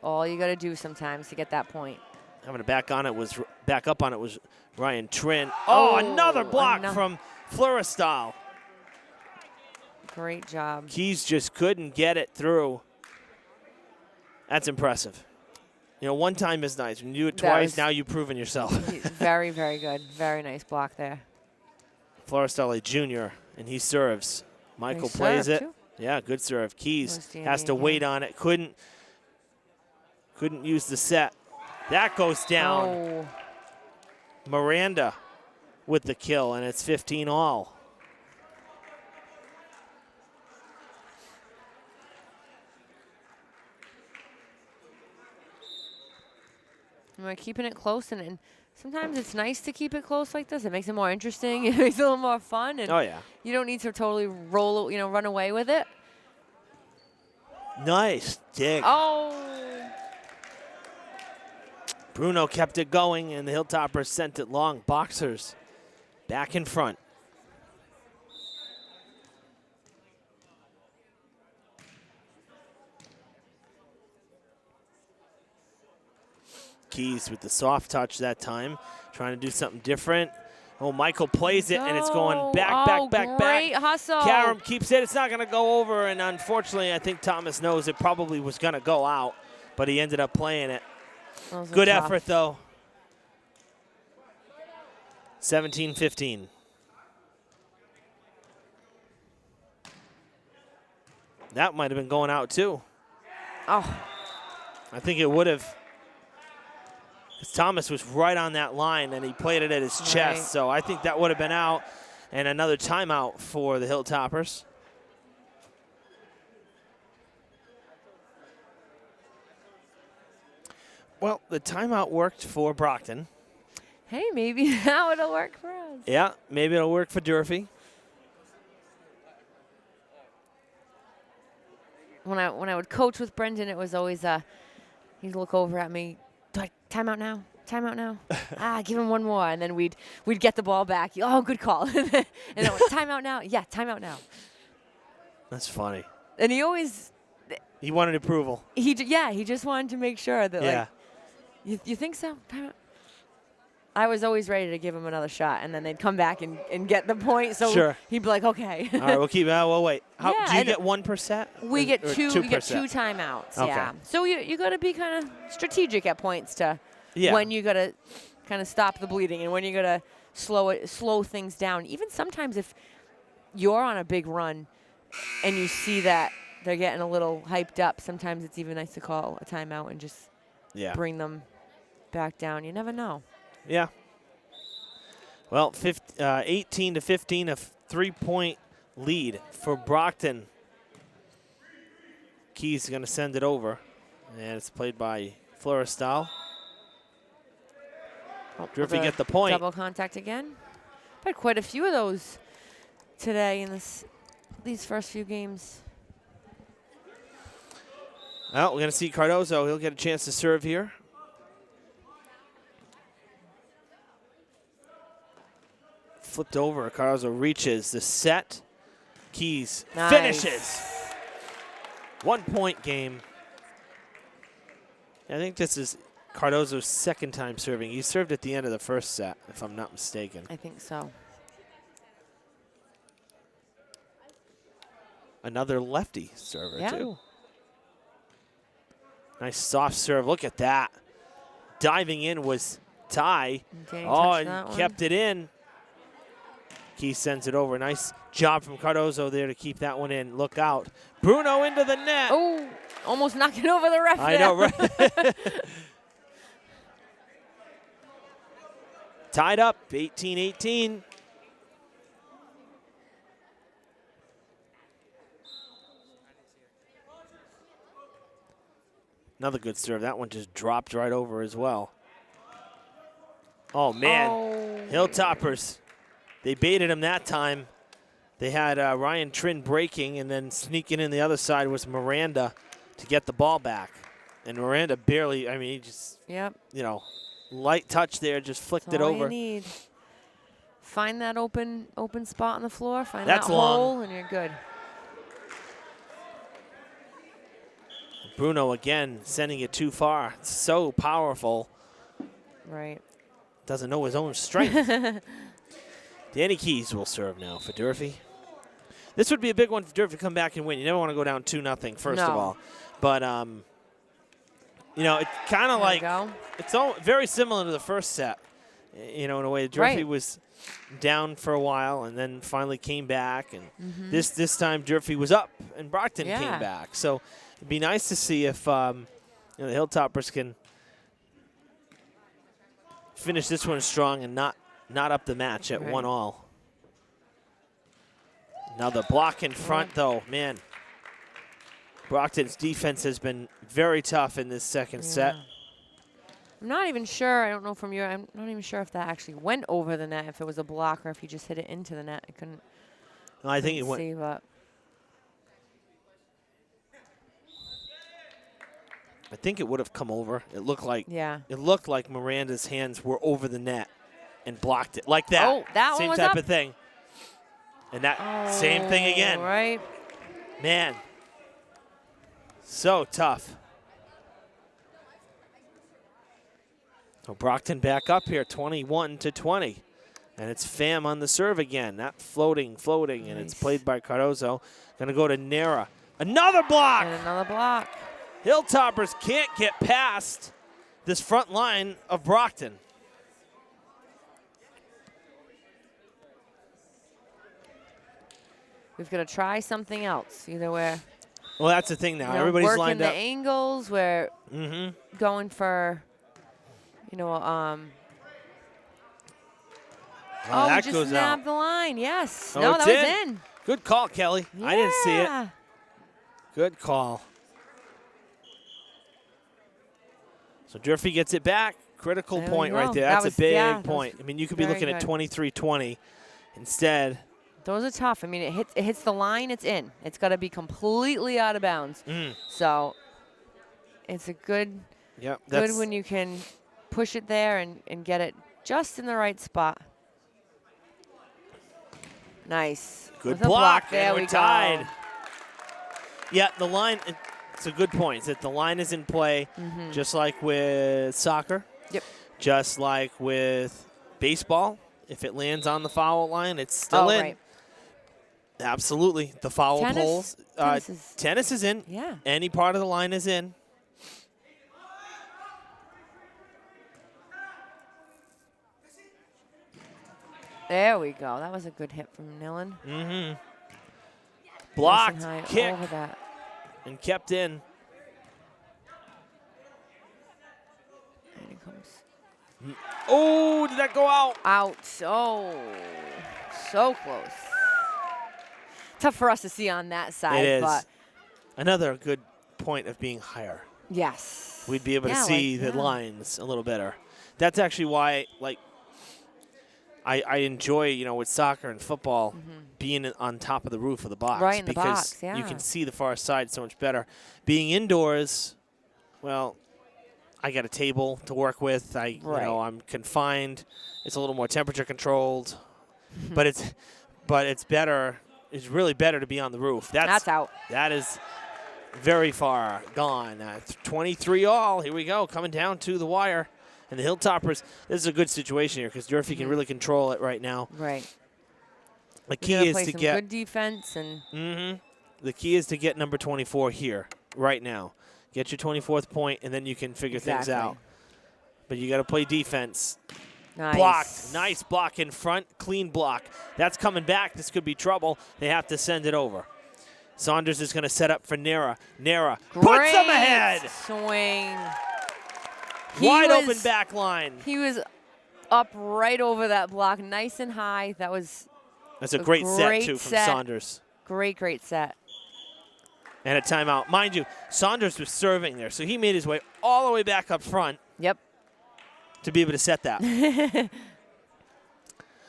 all you got to do sometimes to get that point. Having to back up on it was Ryan Trin. Oh, another block from Florestal. Great job. Keys just couldn't get it through. That's impressive. One time is nice. When you do it twice, now you've proven yourself. Very, very good. Very nice block there. Florestal, a junior, and he serves. Michael plays it. Too. Yeah, good serve. Keys has to wait on it. Couldn't use the set. That goes down. Oh. Miranda with the kill, and it's 15-all. We're keeping it close, and sometimes it's nice to keep it close like this. It makes it more interesting. It makes it a little more fun. And you don't need to totally run away with it. Nice dig. Oh. Bruno kept it going, and the Hilltoppers sent it long. Boxers back in front. Keys with the soft touch that time, trying to do something different. Oh, Michael plays it, and it's going back, back. Great hustle. Karam keeps it. It's not going to go over, and unfortunately, I think Thomas knows it probably was going to go out, but he ended up playing it. Good effort, though. 17-15. That might have been going out, too. Oh. I think it would have. Thomas was right on that line, and he played it at his chest. So I think that would have been out, and another timeout for the Hilltoppers. Well, the timeout worked for Brockton. Hey, maybe now it'll work for us. Yeah, maybe it'll work for Durfee. When I would coach with Brendan, it was always he'd look over at me. Timeout now. Timeout now. Give him one more, and then we'd get the ball back. Oh, good call. and then timeout now. Yeah, timeout now. That's funny. And he always. He wanted approval. He just wanted to make sure that like. You think so? Timeout. I was always ready to give him another shot, and then they'd come back and get the point. So sure. He'd be like, okay. All right, we'll keep. We'll wait. Yeah, do you get 1%? We get two. 2%? We get 2 timeouts. Okay. Yeah. So you got to be kind of strategic at points to Yeah. when you got to kind of stop the bleeding and when you got to slow things down. Even sometimes if you're on a big run and you see that they're getting a little hyped up, sometimes it's even nice to call a timeout and just bring them back down. You never know. Yeah. Well, 18-15, a 3-point lead for Brockton. Keys going to send it over, and it's played by Florestal. Durfee get the point. Double contact again. Had quite a few of those today in these first few games. Well, we're going to see Cardozo. He'll get a chance to serve here. Flipped over. Cardozo reaches the set. Keys finishes. 1-point game. I think this is Cardozo's second time serving. He served at the end of the first set, if I'm not mistaken. I think so. Another lefty server, yeah. too. Nice soft serve. Look at that. Diving in was Ty. And kept it in. Keys sends it over. Nice job from Cardozo there to keep that one in. Look out. Bruno into the net. Oh, almost knocking over the ref. I know, right? Tied up, 18-18. Another good serve. That one just dropped right over as well. Oh, man. Hilltoppers. They baited him that time. They had Ryan Trin breaking, and then sneaking in the other side was Miranda to get the ball back. And Miranda barely, I mean, he just, light touch there, just flicked it over. That's all you need. Find that open spot on the floor, find that hole, and you're good. Bruno again sending it too far. It's so powerful. Right. Doesn't know his own strength. Danny Keys will serve now for Durfee. This would be a big one for Durfee to come back and win. You never want to go down 2-0, first of all. But, it's kind of like, it's all very similar to the first set, in a way. Durfee was down for a while and then finally came back. And this time Durfee was up and Brockton came back. So it'd be nice to see if the Hilltoppers can finish this one strong and not up the match at 1-all. Now the block in front, though, man. Brockton's defense has been very tough in this second set. I'm not even sure. I don't know from I'm not even sure if that actually went over the net, if it was a block or if he just hit it into the net. I couldn't. No, I think it went. See, but I think it would have come over. It looked like Miranda's hands were over the net and blocked it like that. Oh, that same one was type up. of thing. And that same thing again. Right. Man, so tough. So Brockton back up here, 21-20. And it's Pham on the serve again. That floating, nice. And it's played by Cardozo. Going to go to Nera. Another block! And another block. Hilltoppers can't get past this front line of Brockton. We've got to try something else. Either we're Well, that's the thing now. Everybody's working lined the up. angles. We're going for, Oh, we that just goes snapped out. the line. Yes. Oh, no, it's that was in. Good call, Kelly. Yeah. I didn't see it. Good call. So Durfee gets it back. Critical There point we right go. there. That That's was- a big yeah, that point. was I mean, you could be very looking at good. 23-20 instead. Those are tough. I mean, it hits the line, it's in. It's got to be completely out of bounds. So it's a good when you can push it there and get it just in the right spot. Nice. Good With a block. There and we we're tied. go. Yeah, the line, it's a good point. It's that the line is in play, just like with soccer. Yep. Just like with baseball. If it lands on the foul line, it's still in. Right. Absolutely. The foul poles. Tennis is in. Yeah. Any part of the line is in. There we go. That was a good hit from Nillen. Blocked, Nice and high kick, over that. and kept in. And it comes Oh, did that go out? out. Oh, so close. Tough for us to see on that side, It is. but Another good point of being higher. yes. We'd be able to see the lines a little better. That's actually why, like, I enjoy, with soccer and football, being on top of the roof of the box. Right in the because box, yeah. you can see the far side so much better. Being indoors, well, I got a table to work with. I'm confined. It's a little more temperature controlled, but it's better. It's really better to be on the roof. That's out. That is very far gone. 23 all. Here we go, coming down to the wire. And the Hilltoppers, this is a good situation here because Durfee can really control it right now. Right. The key is play to some get good defense and. The key is to get number 24 here right now. Get your 24th point, and then you can figure things out. But you got to play defense. Nice. Blocked. Nice block in front. Clean block. That's coming back. This could be trouble. They have to send it over. Saunders is going to set up for Nera. Nera puts them ahead. Swing. Wide open back line. He was up right over that block, nice and high. That's a great set, too, from Saunders. Great set. And a timeout. Mind you, Saunders was serving there, so he made his way all the way back up front. Yep. To be able to set that.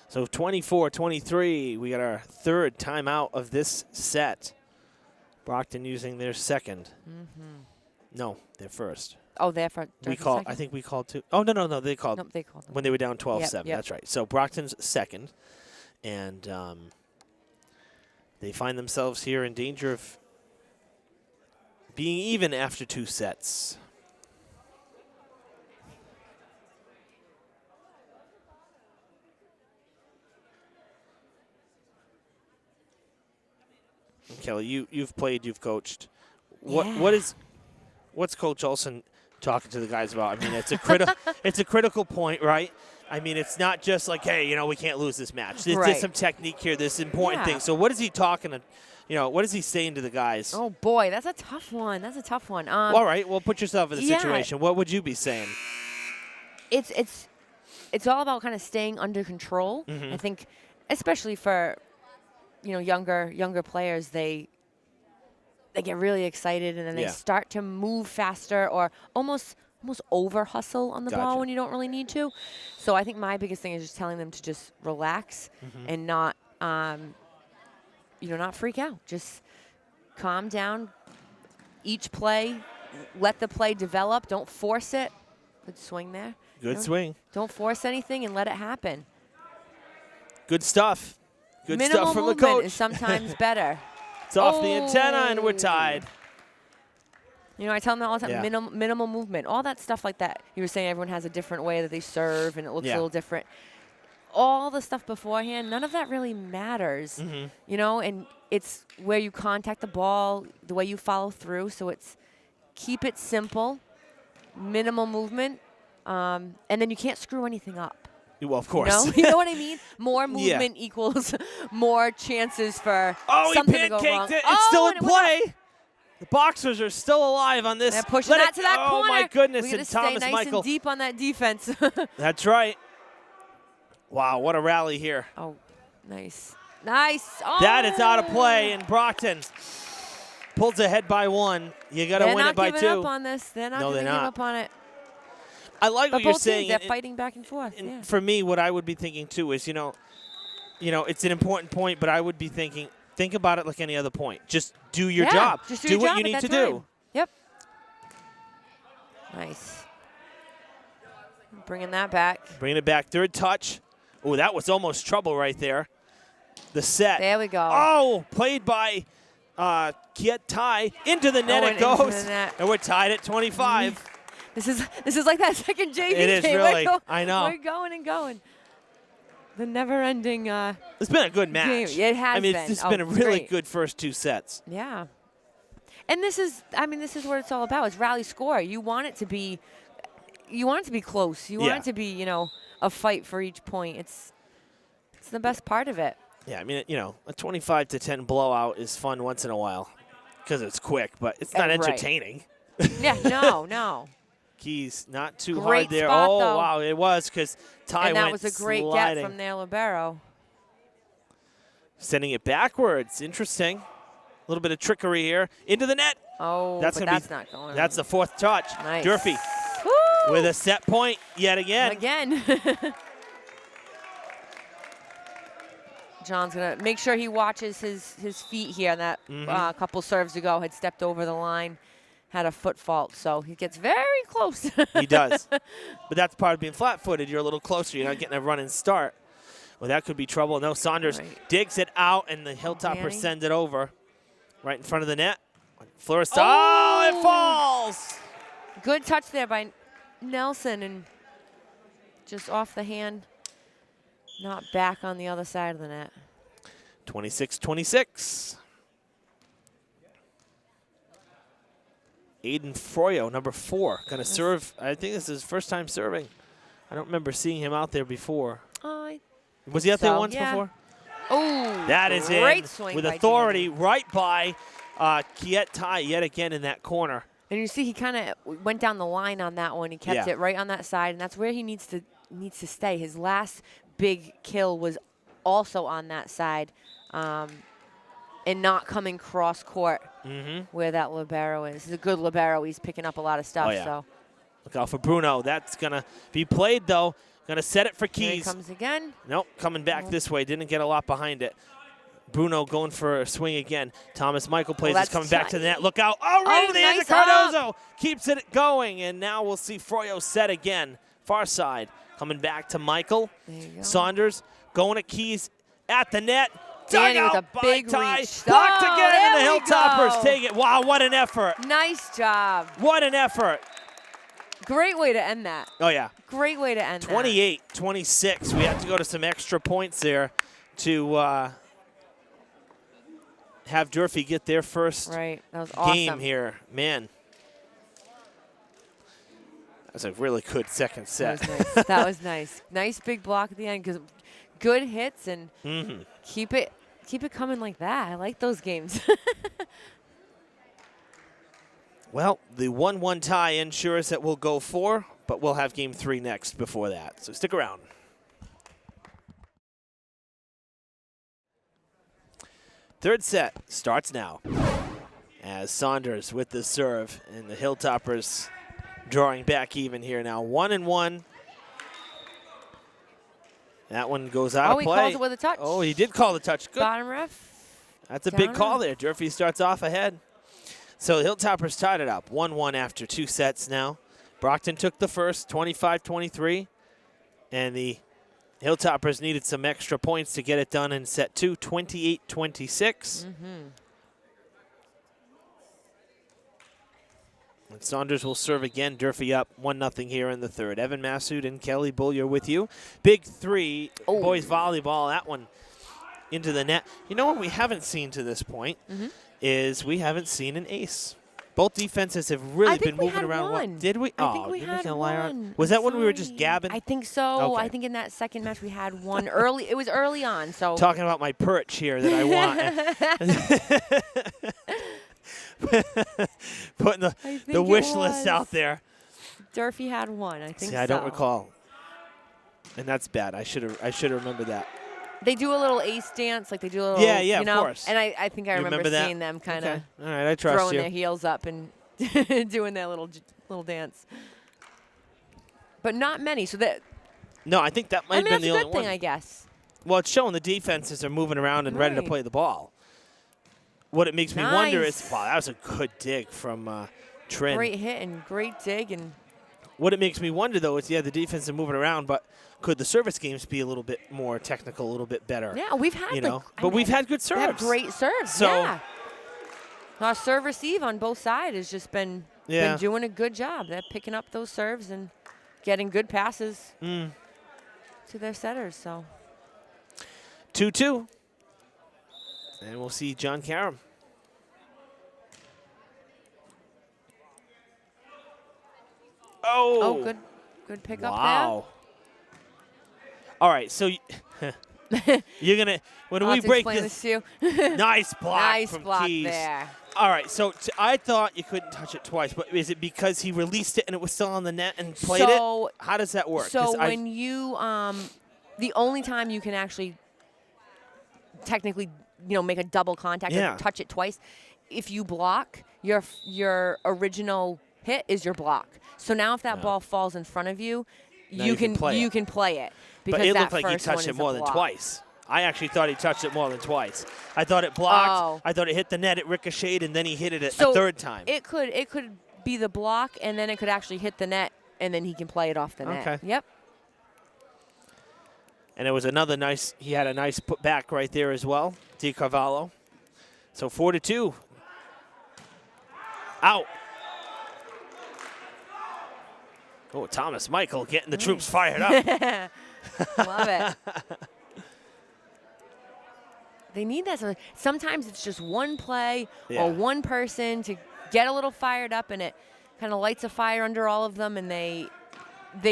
So 24-23, we got our third timeout of this set. Brockton using their second. No, their first. Oh, their first. I think we called two. Oh, no, they called. Nope, they called. When they were down 12-7. Yep. That's right. So Brockton's second. And they find themselves here in danger of being even after two sets. Kelly, you've played, you've coached. What's Coach Olson talking to the guys about? I mean, it's a critical point, right? I mean, it's not just like, hey, we can't lose this match. There's some technique here. There's important things. So what is he talking to? What is he saying to the guys? Oh boy, that's a tough one. All right, well, put yourself in the situation. What would you be saying? It's all about kind of staying under control. I think, especially for younger players, they get really excited and then they start to move faster or almost over hustle on the ball when you don't really need to. So I think my biggest thing is just telling them to just relax and not not freak out. Just calm down. Each play, let the play develop. Don't force it. Good swing there. Good swing. Don't force anything and let it happen. Good stuff. Good Minimal stuff from the movement coach. is sometimes better. It's off the antenna, and we're tied. You know, I tell them all the time, Yeah. minimal movement, all that stuff like that. You were saying everyone has a different way that they serve, and it looks a little different. All the stuff beforehand, none of that really matters, you know, and it's where you contact the ball, the way you follow through. So it's keep it simple, minimal movement, and then you can't screw anything up. Well, of course. You know what I mean? More movement equals more chances for something to go wrong. It's still in play. The Boxers are still alive on this. They're pushing that to that corner. Oh, my goodness. We got to And stay Thomas nice Michael. and deep on that defense. That's right. Wow, what a rally here. Oh, nice. Nice. Oh. That is out of play, and Brockton pulls ahead by 1. You got to win it by 2. They're not giving up on this. They're not going to give up on it. I like but what you're both saying. Teams, they're fighting back and forth. And for me, what I would be thinking too is, you know, it's an important point, but I would be thinking, think about it like any other point. Just do your job. Just do do your what job you need at to that do. time. Yep. Nice. Bringing that back. Bringing it back. Third touch. Oh, that was almost trouble right there. The set. There we go. Oh, played by Kiet Tai. Into the net it goes. And we're tied at 25. This is like that second JV game. It is really. I know. We're going and going. The never-ending It's been a good match. game. It has been. It's been a really good first 2 sets. Yeah. And this is what it's all about. It's rally score. You want it to be close. You want it to be, you know, a fight for each point. It's the best part of it. Yeah, I mean, you know, a 25-10 blowout is fun once in a while because it's quick, but it's not entertaining. Yeah, no. Keys not too Great hard there. spot, Oh, though. wow, it was because Tai and that went was a great sliding. get from their libero. Sending it backwards. Interesting. A little bit of trickery here. Into the net. Oh, that's not going. That's the 4th touch. Nice. Durfee with a set point yet again. John's going to make sure he watches his feet here. And that couple serves ago had stepped over the line, had a foot fault. So he gets very close. He does. But that's part of being flat-footed. You're a little closer. You're not getting a running start. Well, that could be trouble. No, Saunders digs it out, and the Hilltoppers send it over right in front of the net. Flores. Oh, it falls. Good touch there by Nelson, and just off the hand. Not back on the other side of the net. 26-26. Aiden Froyo, number 4, going to serve. I think this is his first time serving. I don't remember seeing him out there before. Was he out there once before? Oh, that is great in swing with by authority right by Kiet Tai yet again in that corner. And you see he kind of went down the line on that one. He kept it right on that side, and that's where he needs to stay. His last big kill was also on that side, and not coming cross court where that libero is. He's a good libero. He's picking up a lot of stuff. So look out for Bruno. That's gonna be played though. Gonna set it for Keys. Here he comes again. Nope, coming back this way. Didn't get a lot behind it. Bruno going for a swing again. Thomas Michael plays this, coming back to the net. Look out. Oh, right to the end of Cardozo. Keeps it going, and now we'll see Froyo set again. Far side. Coming back to Michael. Saunders going at Keys at the net. Danny Dug with out a by big Tai. reach. Blocked again, and the there we Hilltoppers go. take it. Wow, what an effort. Nice job. What an effort. Great way to end that. Oh, yeah. Great way to end that. 28-26. We have to go to some extra points there to have Durfee get their first that was game awesome. here. Man. That's a really good second set. That was nice. That was nice. Nice big block at the end, because good hits, and keep it coming like that. I like those games. Well, the 1-1 tie ensures that we'll go 4, but we'll have game 3 next before that. So stick around. Third set starts now as Saunders with the serve, and the Hilltoppers drawing back even here now. 1-1. That one goes out of play. Oh, he calls it with a touch. Oh, he did call the touch. Good. Bottom ref. That's a big call there. Durfee starts off ahead. So the Hilltoppers tied it up, 1-1 after 2 sets now. Brockton took the first, 25-23, and the Hilltoppers needed some extra points to get it done in set 2, 28-26. And Saunders will serve again. Durfee up 1-0 here in the third. Evan Massoud and Kelly Bullier with you. Big 3, boys volleyball. That one into the net. You know what we haven't seen to this point is we haven't seen an ace. Both defenses have really been moving around. One. Did we? I think we had one. Was that when we were just gabbing? I think so. Okay. I think in that second match we had one early. It was early on. So talking about my perch here that I want. Putting the wish list out there. Durfee had one. I think. See, I don't recall, and that's bad. I should have remembered that. They do a little ace dance, like they do a little, yeah, you know? Of course. And I think I remember seeing them kind of all right, I trust throwing you. their heels up and doing their little dance. But not many. So that. No, I think that might have been the only one. That's a good thing, I guess. Well, it's showing the defenses are moving around and ready to play the ball. What it makes me wonder is, wow, that was a good dig from Trin. Great hit and great dig. And what it makes me wonder, though, is, the defense are moving around, but could the service games be a little bit more technical, a little bit better? Yeah, we've had, but we've had good serves. They have great serves, so, yeah. Our serve receive on both sides has just been doing a good job. They're picking up those serves and getting good passes to their setters. So 2-2. And we'll see John Karam. Oh, good pickup there. Wow. All right, so you're gonna when we break this. Nice block from Keys. There. All right, so I thought you couldn't touch it twice, but is it because he released it and it was still on the net and played it? How does that work? So when you the only time you can actually technically make a double contact or touch it twice, if you block, your original hit is your block. So now if that ball falls in front of you, you can play it. But it looked like he touched it more than twice. I actually thought he touched it more than twice. I thought it blocked. Oh. I thought it hit the net, it ricocheted, and then he hit it a third time. It could be the block, and then it could actually hit the net, and then he can play it off the net. Okay. Yep. And it was another nice, he had a nice put back right there as well, Di Carvalho. So 4-2. Out. Oh, Thomas Michael getting the troops fired up. Love it. They need that. Sometimes it's just one play or one person to get a little fired up, and it kind of lights a fire under all of them, and they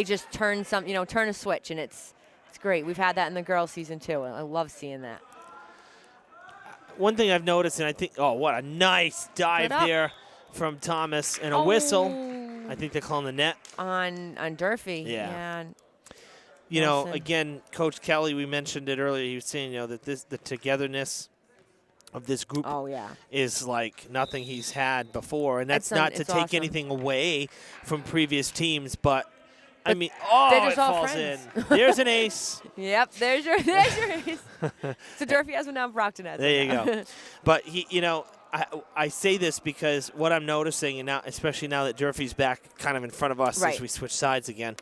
just turn a switch, and it's great. We've had that in the girls' season too. I love seeing that. One thing I've noticed, and I think, what a nice dive there from Thomas, and a whistle. I think they're calling the net. On Durfee. Yeah. Again, Coach Kelly, we mentioned it earlier. He was saying, that the togetherness of this group is like nothing he's had before. And that's not to take anything away from previous teams, but I mean, it falls in. There's an ace. Yep, there's your ace. So Durfee has one now, Brockton has one. There you go. But I say this because what I'm noticing, and now, especially now that Durfee's back kind of in front of us as we switch sides again,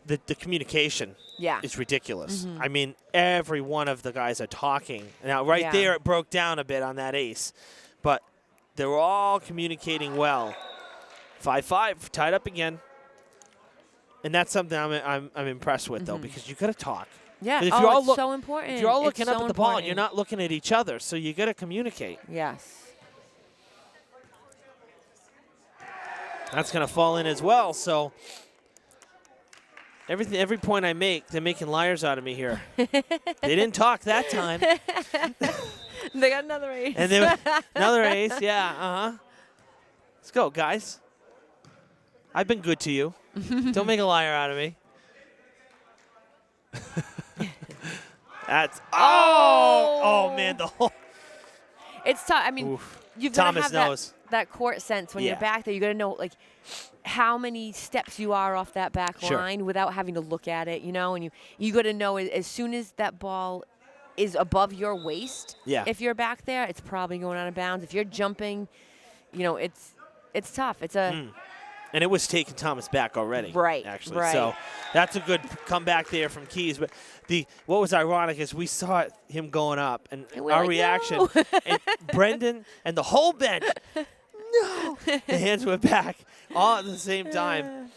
the communication is ridiculous. I mean, every one of the guys are talking. Now, there, it broke down a bit on that ace. But they were all communicating well. 5-5, tied up again. And that's something I'm impressed with, though, because you got to talk. Yeah, it's so important. If you're all looking up at the ball, you're not looking at each other, so you got to communicate. Yes. That's going to fall in as well, so every point I make, they're making liars out of me here. They didn't talk that time. They got another ace. And another ace, Let's go, guys. I've been good to you. Don't make a liar out of me. That's man, the whole. It's tough. I mean, you've got to have that court sense when you're back there. You got to know how many steps you are off that back line without having to look at it, and you got to know as soon as that ball is above your waist. If you're back there, it's probably going out of bounds. If you're jumping, you know, it's tough. It's a And it was taking Thomas back already. Right, Actually. right. So that's a good comeback there from Keys. But what was ironic is we saw him going up, and our like, reaction, no. and Brendan and the whole bench, no, the hands went back all at the same time.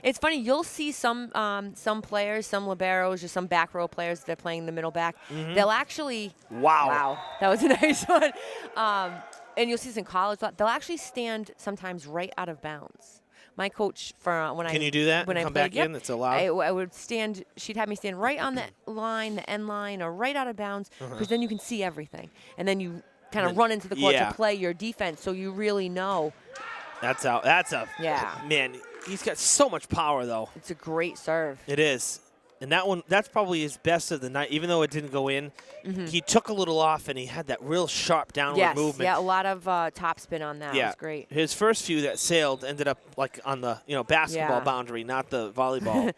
It's funny. You'll see some players, some liberos, or some back row players that are playing the middle back. They'll actually wow, that was a nice one. And you'll see this in college. They'll actually stand sometimes right out of bounds. My coach Can you do that? When and I come played, back in? That's allowed. I would stand. She'd have me stand right on the line, the end line, or right out of bounds, because then you can see everything, and then you kind of run into the court to play your defense, so you really know. That's a man. He's got so much power, though. It's a great serve. It is. And that's probably his best of the night. Even though it didn't go in, he took a little off, and he had that real sharp downward movement. Yeah, a lot of topspin on that. Yeah. It was great. His first few that sailed ended up like on the basketball boundary, not the volleyball.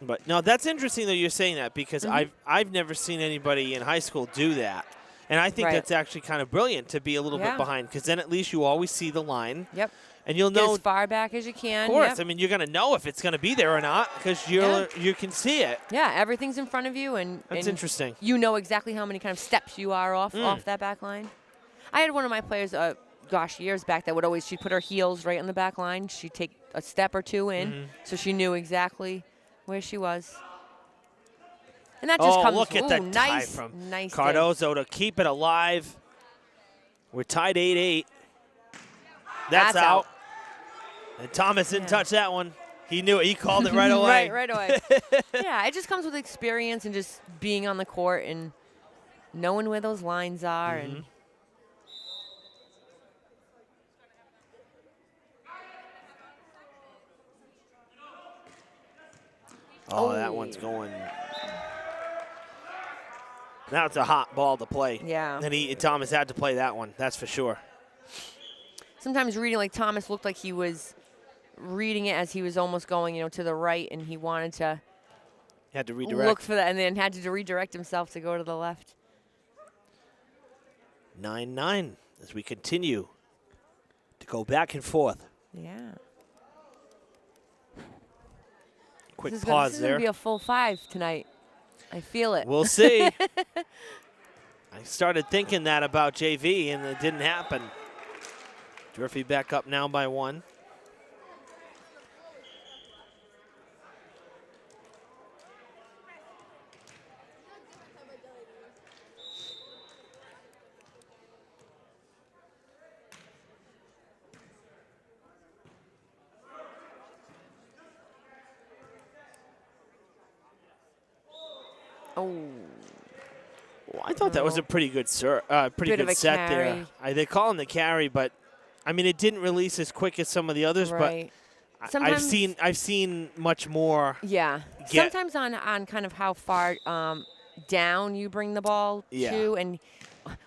But no, that's interesting that you're saying that, because I've never seen anybody in high school do that. And I think that's actually kind of brilliant to be a little bit behind, because then at least you always see the line. Yep. And you'll Get know as far back as you can. Of course. Yep. I mean, you're going to know if it's going to be there or not, because you can see it. Yeah, everything's in front of you. That's interesting. You know exactly how many kind of steps you are off that back line. I had one of my players, years back, that she'd put her heels right on the back line. She'd take a step or two in, so she knew exactly where she was. And that just comes. Look at that tie from Cardozo to keep it alive. We're tied 8-8. That's out. And Thomas didn't touch that one. He knew it. He called it right away. right away. Yeah, it just comes with experience and just being on the court and knowing where those lines are. And that one's going. Now it's a hot ball to play. Yeah. And Thomas had to play that one. That's for sure. Sometimes reading, like, Thomas looked like he was reading it as he was almost going, to the right, and he wanted to had to redirect. Look for that, and then had to redirect himself to go to the left. 9-9 as we continue to go back and forth. Yeah. Quick pause this is there. This is going to be a full 5 tonight. I feel it. We'll see. I started thinking that about JV, and it didn't happen. Durfee back up now by 1. Well, I thought that was a pretty good set there. They call him the carry, but I mean, it didn't release as quick as some of the others. Right. But I've seen much more. Yeah. Sometimes on kind of how far down you bring the ball to, and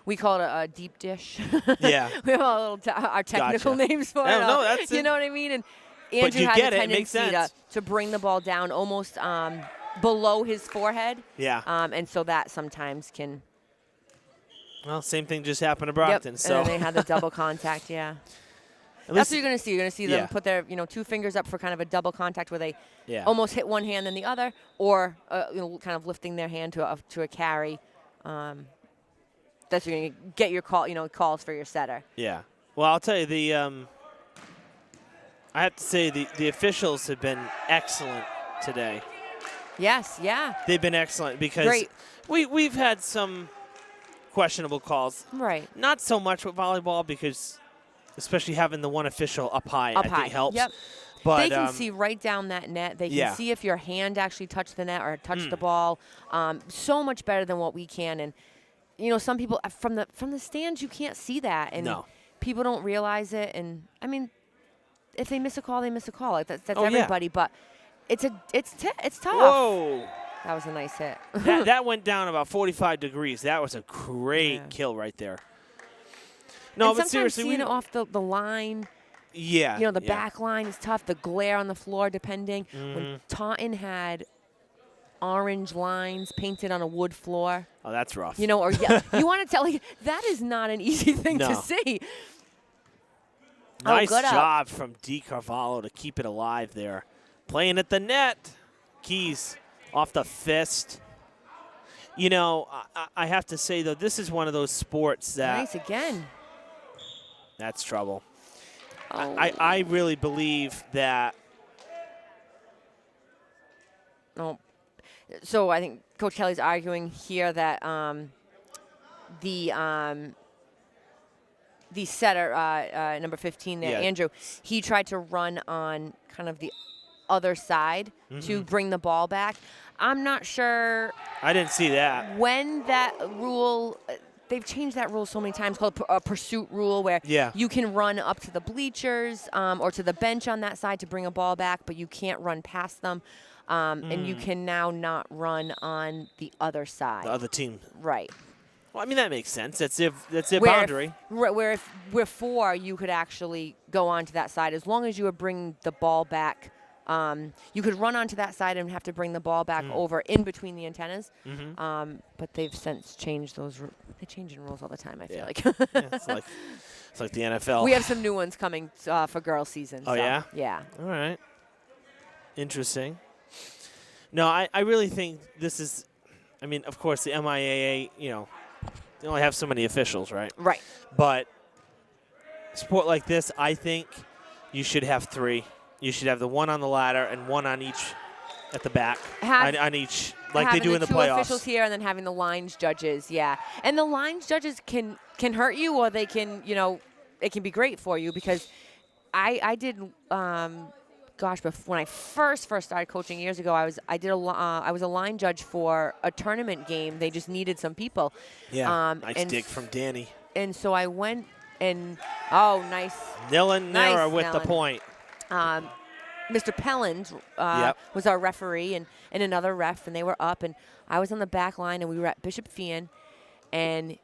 we call it a deep dish. Yeah. We have our technical names for it. No, that's you know what I mean? And Andrew has a tendency to bring the ball down almost below his forehead. Yeah. And so that sometimes can. Well, same thing just happened to Brockton. Yep. So and then they had the double contact. Yeah. That's what you're going to see. You're going to see them put their 2 fingers up for kind of a double contact where they almost hit one hand then the other, or kind of lifting their hand to a carry. That's what you're going to get your calls for your setter. Yeah. Well, I'll tell you I have to say the officials have been excellent today. Yes. Yeah. They've been excellent because we've had some questionable calls. Right. Not so much with volleyball because. Especially having the one official up high, I think helps. Yep. But they can see right down that net. They can see if your hand actually touched the net or touched the ball. So much better than what we can. And some people from the stands you can't see that, and people don't realize it. And I mean, if they miss a call, they miss a call. Like that's everybody. But it's tough. Whoa. That was a nice hit. that went down about 45 degrees. That was a great kill right there. No, and but seriously, seeing it off the line. Yeah. Back line is tough. The glare on the floor, depending. When Taunton had orange lines painted on a wood floor. Oh, that's rough. You know, or yeah, you want to tell, like, that is not an easy thing to No. see. Nice good job from DiCarvalho to keep it alive there. Playing at the net. Keys off the fist. You know, I have to say, though, this is one of those sports that... Nice again. That's trouble. Oh. I really believe that... Oh. So I think Coach Kelly's arguing here that the setter, number 15 there, Andrew, he tried to run on kind of the other side to bring the ball back. I'm not sure. I didn't see that. When that rule, they've changed that rule so many times, called a pursuit rule, where you can run up to the bleachers or to the bench on that side to bring a ball back, but you can't run past them. And you can now not run on the other side. The other team. Right. Well, I mean, that makes sense. That's their boundary. Where if before you could actually go onto that side, as long as you were bringing the ball back, you could run onto that side and have to bring the ball back over in between the antennas. But they've since changed those. They change rules all the time, I feel like. It's like the NFL. We have some new ones coming for girls' season. Oh, so, yeah? Yeah. All right. Interesting. No, I really think this is, I mean, of course, the MIAA, you know, they only have so many officials, right? Right. But a sport like this, I think you should have 3. You should have the one on the ladder and one on each at the back, on each, like they do in the playoffs. Having 2 officials here and then having the lines judges, And the lines judges can hurt you, or they can, you know, it can be great for you, because I did, when I first started coaching years ago, I was a line judge for a tournament game. They just needed some people. Yeah, nice dig from Danny. And so I went and, nice. Nera with the point. Mr. Pelland was our referee and another ref, and they were up, and I was on the back line, and we were at Bishop Fian, and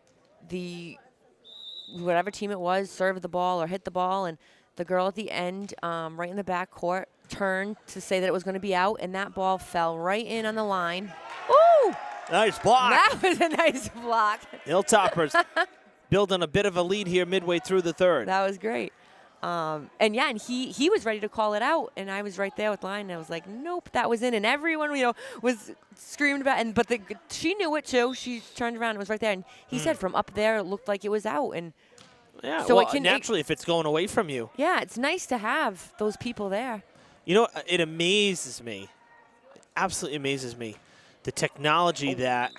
whatever team it was served the ball or hit the ball, and the girl at the end, right in the back court, turned to say that it was going to be out, and that ball fell right in on the line. Ooh! Nice block. That was a nice block. Hilltoppers building a bit of a lead here midway through the third. That was great. And he was ready to call it out, and I was right there with line, and I was like, nope, that was in, and everyone, you know, was screaming about it, but she knew it too. She turned around and was right there, and he said from up there it looked like it was out, and yeah, so well, naturally, if it's going away from you. Yeah, it's nice to have those people there. You know, it amazes me. It absolutely amazes me. The technology that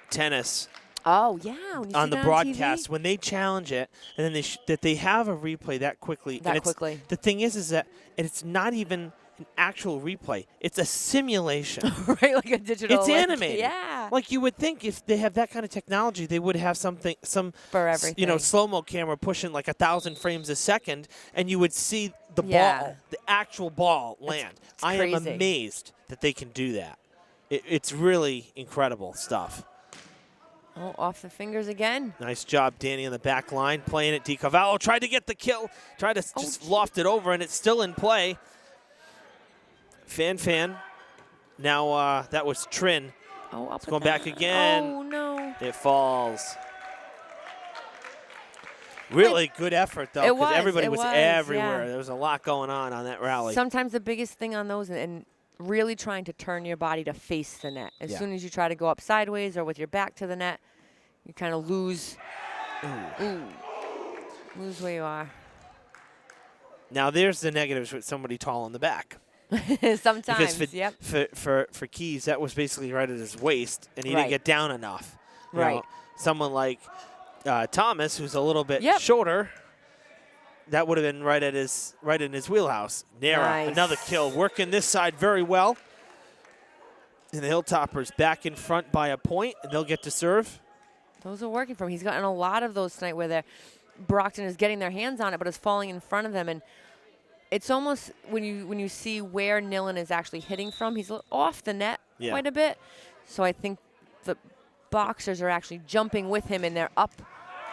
tennis on the broadcast, when they challenge it, and then that they have a replay that quickly. The thing is that it's not even an actual replay. It's a simulation. Right, like a digital. It's animated. Yeah. Like you would think if they have that kind of technology, they would have some for everything. You know, slow-mo camera pushing like 1,000 frames a second, and you would see the ball, the actual ball land. It's I crazy. am amazed that they can do that. It's really incredible stuff. Oh, off the fingers again. Nice job, Danny, on the back line, playing it. DiCarvalho tried to get the kill, tried to just loft it over, and it's still in play. Fan. Now that was Trin. It's going back again. Oh, no. It falls. Really good effort, though, because everybody was everywhere. Yeah. There was a lot going on that rally. Sometimes the biggest thing on those, and really trying to turn your body to face the net. As soon as you try to go up sideways or with your back to the net, you kind of lose where you are. Now, there's the negatives with somebody tall in the back. Sometimes, for Keys, that was basically right at his waist, and he didn't get down enough. You know, someone like Thomas, who's a little bit shorter, that would have been right in his wheelhouse. Nera, another kill, working this side very well. And the Hilltoppers back in front by a point, and they'll get to serve. Those are working for him. He's gotten a lot of those tonight where Brockton is getting their hands on it, but it's falling in front of them. And it's almost when you see where Nillen is actually hitting from, he's off the net quite a bit. So I think the boxers are actually jumping with him, and they're up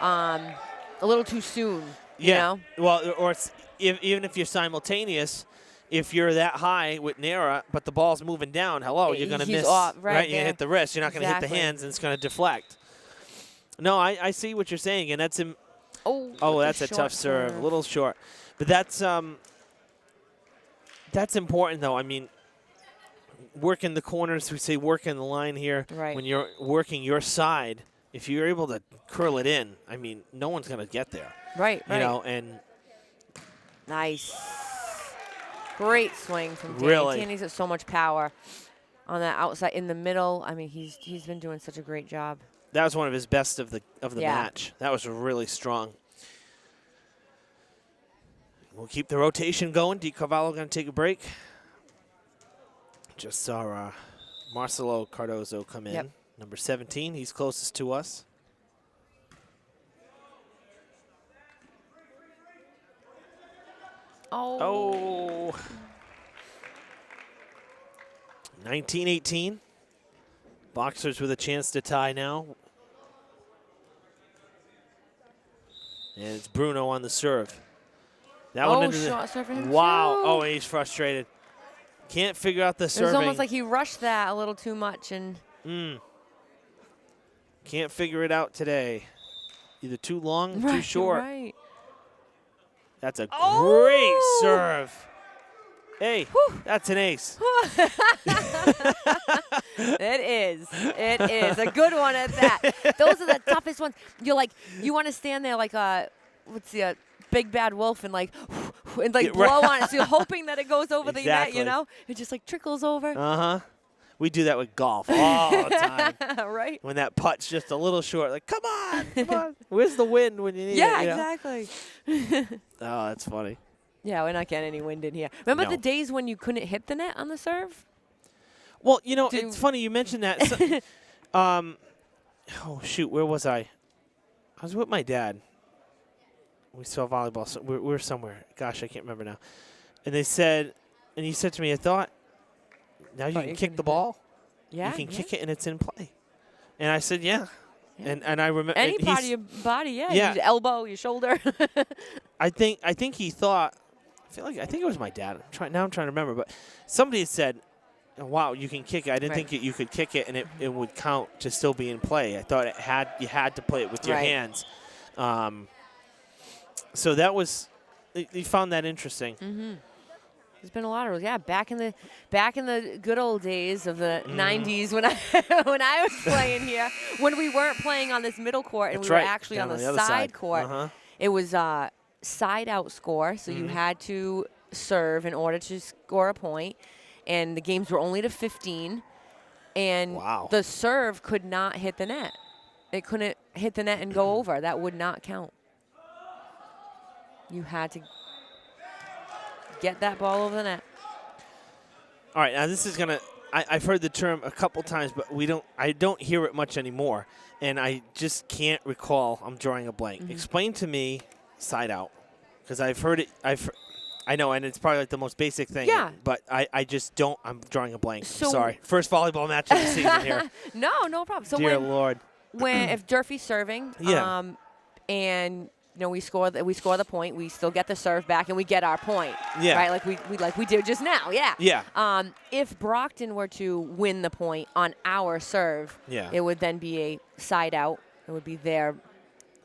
a little too soon. You know? Well, or even if you're simultaneous, if you're that high with Nara, but the ball's moving down, hello, you're going to miss. Off, right? You're going to hit the wrist. You're not going to hit the Exactly. hands, and it's going to deflect. No, I see what you're saying, and that's that's a tough serve. A little short. But that's important, though. I mean, working the corners, we say working the line here. Right. When you're working your side, if you're able to curl it in, I mean, no one's going to get there. Right, You know, and nice. Great swing from Danny. Really. Danny's got so much power on that outside in the middle. I mean, he's been doing such a great job. that was one of his best of the Yeah. match. That was really strong. We'll keep the rotation going. DiCarvalho going to take a break. Just saw Marcelo Cardozo come in. Yep. Number 17. He's closest to us. Oh. 19-18. Boxers with a chance to tie now. And it's Bruno on the serve. That one into short serve for him wow. too. Oh, and he's frustrated. Can't figure out the It serving. was almost like he rushed that a little too much. And Can't figure it out today. Either too long, too short. Right. That's a Oh! great serve. Hey, that's an ace. It is. It is a good one at that. Those are the toughest ones. You're like, you want to stand there like what's the big bad wolf and like blow on it. So you're hoping that it goes over the net. You know, it just like trickles over. We do that with golf all the time. Right. When that putt's just a little short, like, come on. Where's the wind when you need Yeah, it? You know? exactly. Oh, that's funny. Yeah, we're not getting any wind in here. Remember No. the days when you couldn't hit the net on the serve? Well, you know, it's funny you mentioned that. So, oh, shoot, where was I? I was with my dad. We saw volleyball. So we were somewhere. Gosh, I can't remember now. And they said, and he said to me, I thought, now you can kick the ball. Yeah. You can kick it and it's in play. And I said, yeah. And I remember any part of your body, Yeah. your elbow, your shoulder. I think he thought. I think it was my dad. I'm trying to remember, but somebody had said, "Wow, you can kick it." I didn't think you could kick it and it would count to still be in play. I thought you had to play it with your hands. So that was. He found that interesting. There's been a lot of rules. Yeah, back in the good old days of the 90s when I was playing here, when we weren't playing on this middle court and That's we were right, actually down on the other side court, it was side out score. So you had to serve in order to score a point, and the games were only to 15, and the serve could not hit the net. It couldn't hit the net and go over. That would not count. You had to get that ball over the net. All right, now this is gonna. I've heard the term a couple times, but I don't hear it much anymore, and I just can't recall. I'm drawing a blank. Explain to me side out, because I've heard it. I know, and it's probably like the most basic thing. Yeah. But I just don't. I'm drawing a blank. So sorry. First volleyball match of the season here. No problem. So Dear Lord. when if Durfee's serving, and we score the point, we still get the serve back and we get our point. Yeah. Right, like we did just now. Yeah. Yeah. If Brockton were to win the point on our serve, it would then be a side out. It would be their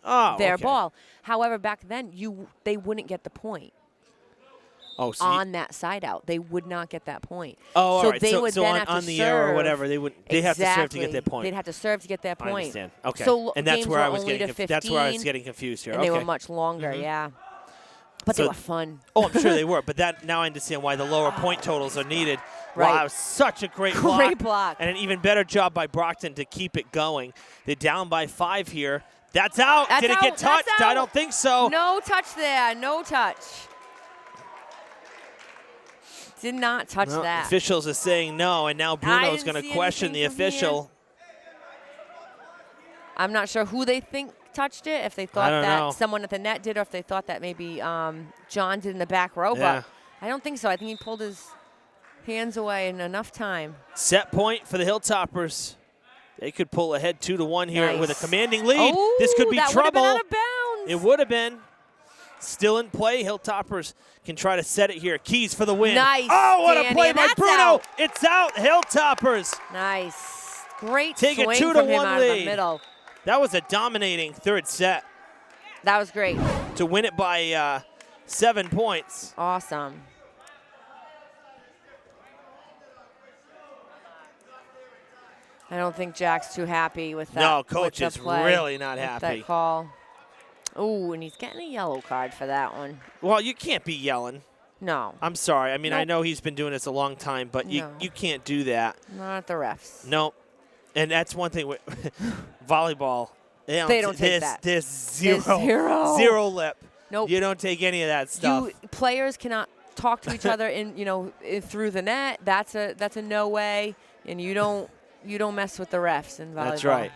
ball. However, back then they wouldn't get the point. Oh, so on that side out, they would not get that point. Oh, all so right. they So, would so then on, have to on the serve. air or whatever, they have to serve to get their point. They'd have to serve to get their point. I understand. Okay. So and that's games where were I was only getting. to 15, That's where I was getting confused here. and they were much longer. Yeah. But they were fun. Oh, I'm sure they were. But now I understand why the lower point totals are needed. Right. Wow, such a great block. Great block. And an even better job by Brockton to keep it going. They're down by 5 here. That's out. That's Did it out. get touched? That's out. I don't think so. No touch there. No touch. Did not touch that. Officials are saying no, and now Bruno's going to question the official. I'm not sure who they think touched it, if they thought that know. someone at the net did or if they thought that maybe John did in the back row. Yeah. But I don't think so. I think he pulled his hands away in enough time. Set point for the Hilltoppers. They could pull ahead 2-1 here Nice. with a commanding lead. Oh, this could be that trouble. Would have been out of bounds. It would have been. still in play. Hilltoppers can try to set it here. Keys for the win. Nice, Oh, what Danny, a play and by that's Bruno. out. It's out. Hilltoppers. Nice. Great Take a swing 2-1 from him out of the lead. middle. That was a dominating third set That was great. to win it by 7 points. Awesome. I don't think Jack's too happy with that. No, coach with the is play, really not with happy. that call. Oh, and he's getting a yellow card for that one. Well, you can't be yelling. No, I'm sorry. I mean, I Nope. know he's been doing this a long time, but No. you can't do that. not the refs. No. And that's one thing with volleyball. They don't take that. There's There's zero. zero lip. Nope. You don't take any of that stuff. Players cannot talk to each other through the net. That's a no way, and you don't mess with the refs in volleyball. That's right.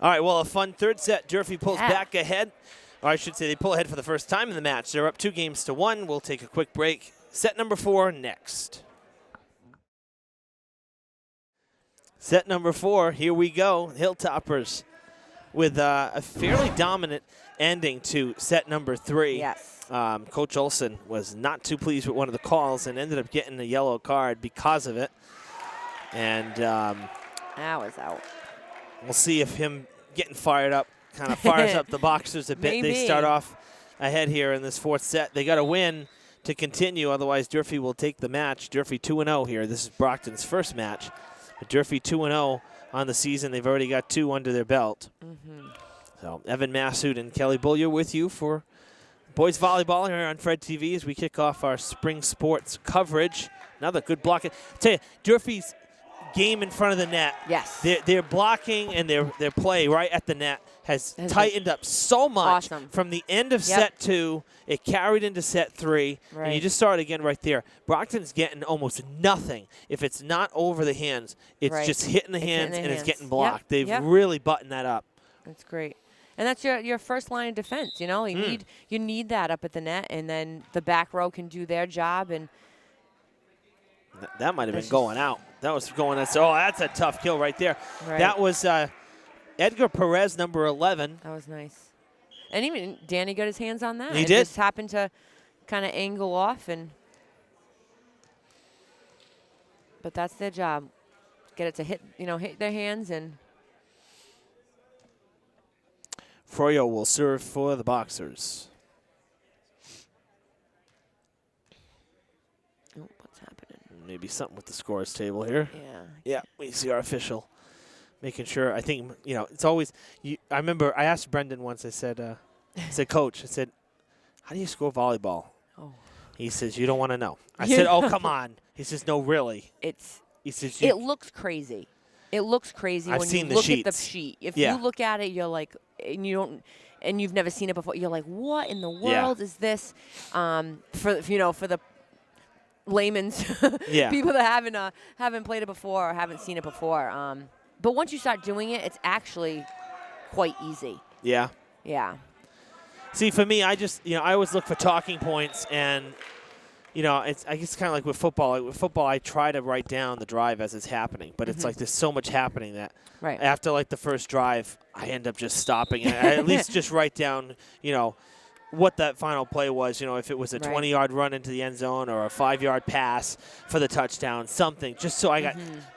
All right, well, a fun third set. Durfee pulls Yeah. back ahead. Or I should say they pull ahead for the first time in the match. They're up 2-1. We'll take a quick break. Set number 4 next. Set number 4, here we go. Hilltoppers with a fairly dominant ending to set number 3. Yes. Coach Olson was not too pleased with one of the calls and ended up getting a yellow card because of it. And That was out. we'll see if him getting fired up kind of fires up the Boxers a bit. Maybe. They start off ahead here in this fourth set. They got to win to continue, otherwise Durfee will take the match. Durfee 2-0 here. This is Brockton's first match. But Durfee 2-0 on the season. They've already got 2 under their belt. So Evan Massoud and Kelly Bullier with you for boys volleyball here on Fred TV as we kick off our spring sports coverage. Another good block. I tell you, Durfee's game in front of the net. Yes. Their blocking and their play right at the net has tightened up so much Awesome. from the end of set 2. It carried into set 3, and you Right. just saw it again right there. Brockton's getting almost nothing. If it's not over the hands, it's Right. just hitting the It's hands hitting the and it's hands. getting blocked. Yep, They've yep. really buttoned that up. That's great. And that's your first line of defense, You need that up at the net, and then the back row can do their job. And That might have been That's going out. That was going. Oh, that's a tough kill right there. Right. That was Edgar Perez, number 11. that was nice. And even Danny got his hands on that. He It did. just happened to kind of angle off, but that's their job. Get it to hit their hands and. Froyo will serve for the Boxers. Oh, what's happening? Maybe something with the scores table here. Yeah. Yeah, we see our official making sure. I think, it's always I remember I asked Brendan once, I said, Coach, I said, how do you score volleyball? Oh. He says, you don't want to know. I said, oh, come on. He says, no, really. He says, It looks crazy. It looks crazy I've when seen you the look at the sheets. sheet. If Yeah. you look at it, you're like, and you've never seen it before. You're like, what in the Yeah. world is this? For the layman's Yeah. people that haven't played it before or haven't seen it before. But once you start doing it, it's actually quite easy. Yeah. Yeah. See, for me, I just, I always look for talking points, and, I guess kind of like with football. Like with football, I try to write down the drive as it's happening, but it's like there's so much happening that Right. after like the first drive, I end up just stopping. And I at least just write down, what that final play was. If it was a Right. 20-yard run into the end zone or a 5-yard pass for the touchdown, something, just so I got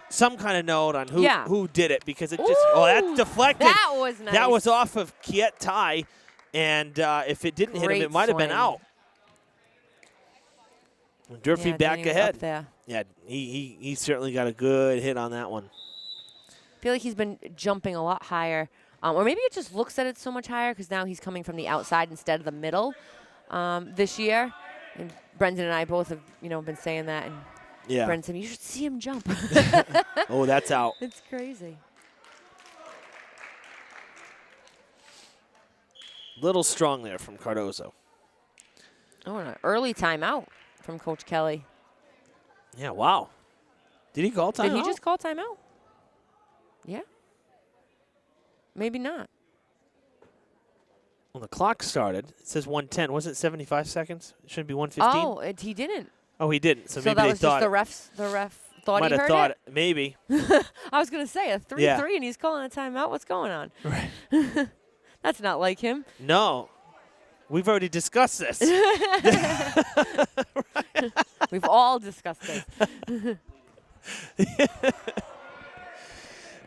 some kind of note on who did it, because it just that's deflected. That was nice. That was off of Kiet Tai. And if it didn't hit him, Great it might have been swing. out. Durfee Yeah, back Danny was ahead. up there. Yeah, he certainly got a good hit on that one. I feel like he's been jumping a lot higher. Or maybe it just looks that it's so much higher because now he's coming from the outside instead of the middle this year. And Brendan and I both have, been saying that. And Yeah. Brendan said, you should see him jump. Oh, that's out. It's crazy. Little strong there from Cardozo. Oh, and an early timeout from Coach Kelly. Yeah, wow. Did he call timeout? Did he just call timeout? Yeah. Maybe not. When the clock started, it says 1:10. Wasn't it 75 seconds? It shouldn't be 1:15? Oh, he didn't. Oh, he didn't. So, So maybe that they was thought just the ref thought might he have heard thought it? maybe. I was going to say, a 3-3 and he's calling a timeout. What's going on? Right. That's not like him. No. We've already discussed this. We've all discussed this.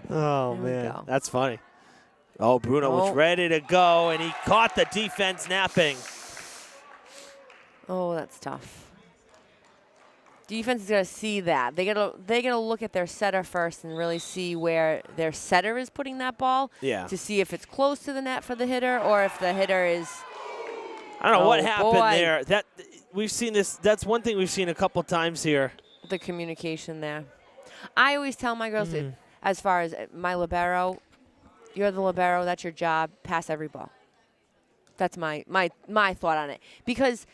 Oh, There we man. go. That's funny. Oh, Bruno was ready to go, and he caught the defense napping. Oh, that's tough. Defense is gonna see that. They're gonna look at their setter first and really see where their setter is putting that ball. Yeah. To see if it's close to the net for the hitter or if the hitter is. I don't know what happened boy. there. That we've seen this. That's one thing we've seen a couple times here. The communication there. I always tell my girls, that as far as my libero, you're the libero. That's your job. Pass every ball. That's my thought on it, because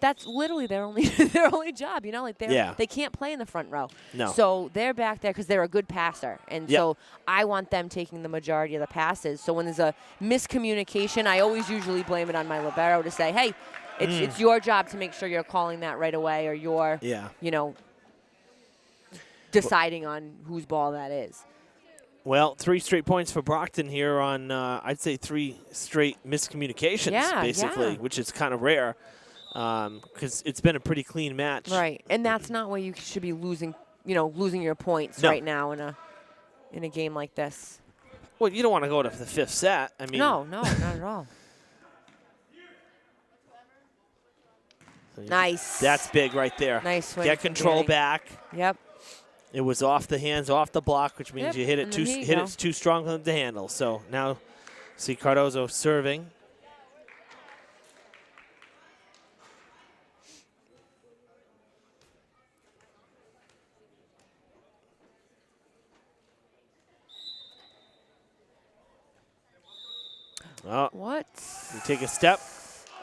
that's literally their only job. You know, like they can't play in the front row. No. So they're back there because they're a good passer, and so I want them taking the majority of the passes. So when there's a miscommunication, I always usually blame it on my libero to say, hey, it's your job to make sure you're calling that right away, or you're you know, deciding on whose ball that is. Well, 3 straight points for Brockton here on, I'd say 3 straight miscommunications, basically, which is kind of rare because it's been a pretty clean match. Right, and that's not where you should be losing your points right now in a game like this. Well, you don't want to go to the 5th set. I mean, no, not at all. Nice. That's big right there. Nice swing. Get control back. Yep. It was off the hands, off the block, which means you hit it it too strong for them to handle. So now see Cardozo serving. Oh, what? You take a step.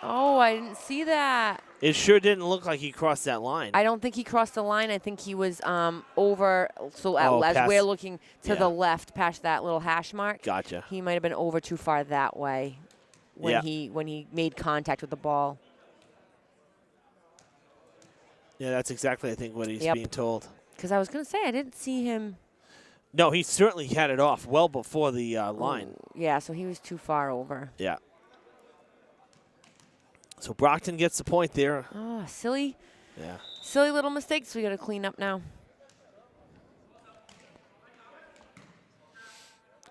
Oh, I didn't see that. It sure didn't look like he crossed that line. I don't think he crossed the line. I think he was over. So as we're looking to the left, past that little hash mark. Gotcha. He might have been over too far that way when he made contact with the ball. Yeah, that's exactly, I think, what he's being told. Because I was going to say, I didn't see him. No, he certainly had it off well before the line. Yeah, so he was too far over. Yeah. So Brockton gets the point there. Oh, silly. Yeah. Silly little mistakes we got to clean up now.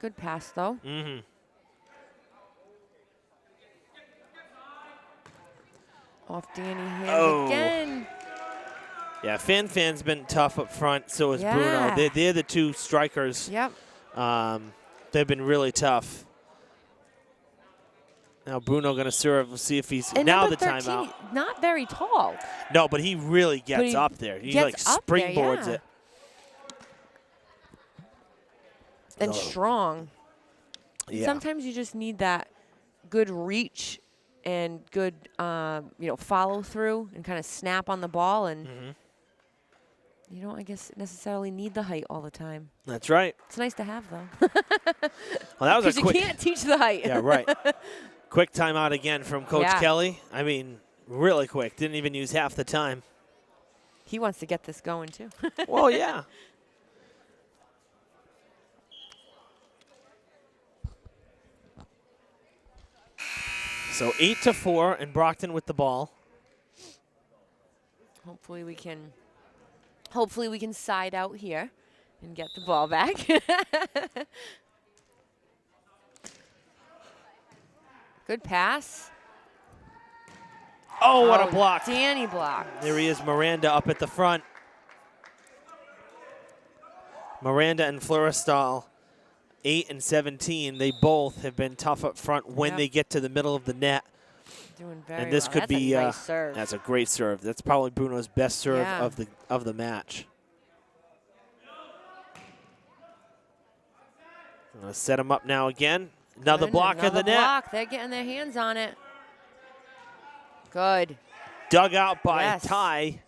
Good pass, though. Mm-hmm. Off Danny hands again. Yeah, Fan's been tough up front. So is Bruno. They're the 2 strikers. Yep. They've been really tough. Now Bruno going to serve. We'll see if he's now the 13, timeout. Not very tall. No, but he really gets up there. He like springboards it. And strong. Yeah. Sometimes you just need that good reach and good follow through and kind of snap on the ball, and you don't, I guess, necessarily need the height all the time. That's right. It's nice to have, though. Well, that was a quick. You can't teach the height. Yeah, right. Quick timeout again from Coach Kelly. I mean, really quick. Didn't even use half the time. He wants to get this going, too. Well, yeah. So 8-4, and Brockton with the ball. Hopefully we can side out here and get the ball back. Good pass. Oh, what a block. Danny blocked. There he is, Miranda up at the front. Miranda and Florestal, 8 and 17. They both have been tough up front when they get to the middle of the net. Doing very and this well. could That's be a nice serve. That's a great serve. That's probably Bruno's best serve of the match. I'm gonna set him up now again. Another block of the net. They're getting their hands on it. Good. Dug out by Ty.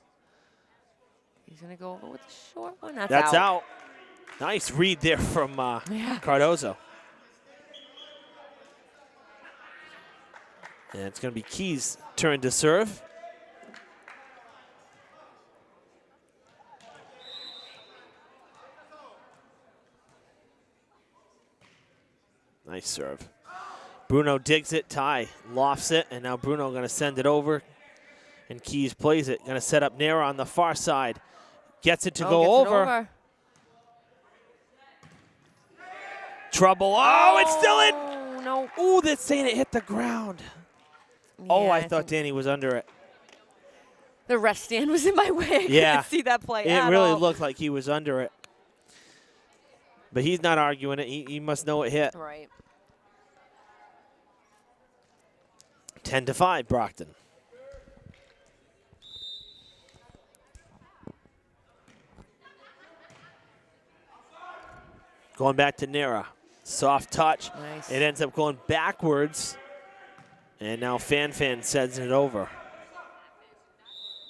He's gonna go over with the short one. That's out. Nice read there from Cardozo. And it's going to be Key's turn to serve. Nice serve. Bruno digs it, Ty lofts it, and now Bruno going to send it over. And Keys plays it. Going to set up Nera on the far side. Gets it to go over. Trouble. Oh, it's still in. No. Ooh, that's saying it hit the ground. Yeah, Oh, I thought Danny was under it. The ref stand was in my way. I Yeah. couldn't see that play It really looked like he was under it. But he's not arguing it. He must know it hit. Right. 10-5, Brockton. Going back to Nera. Soft touch. Nice. It ends up going backwards. And now Fan sends it over.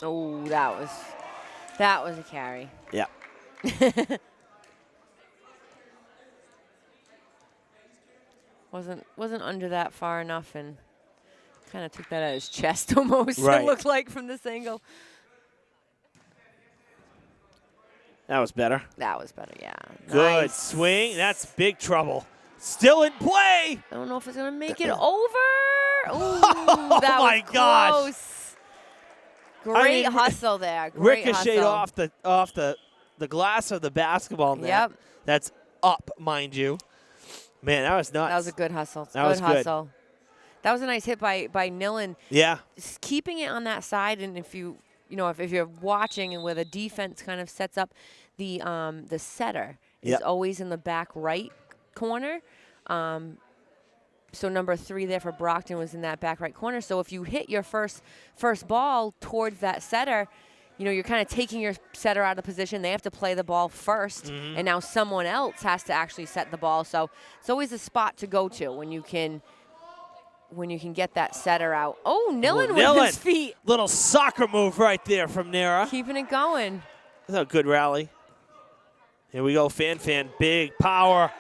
Oh, that was a carry. Yeah. wasn't under that far enough, and kind of took that at his chest almost. Right. It looked like from this angle. That was better. That was better, yeah. Good Nice. swing. That's big trouble. Still in play. I don't know if it's gonna make it over. Ooh, Oh that my was gosh. close. Great hustle there. Great Ricocheted hustle. off the glass of the basketball net. Yep. That's up, mind you. Man, that was nuts. That was a good hustle. That was good. hustle. That was a nice hit by Nillen. Yeah. Just keeping it on that side, and if you're watching and where the defense kind of sets up, the setter is Yep. always in the back right corner. So number 3 there for Brockton was in that back right corner. So if you hit your first ball towards that setter, you're kind of taking your setter out of position. They have to play the ball first, and now someone else has to actually set the ball. So it's always a spot to go to when you can get that setter out. Oh, Nillen with his feet. Little soccer move right there from Nera. Keeping it going. That's a good rally. Here we go, Fan, big power.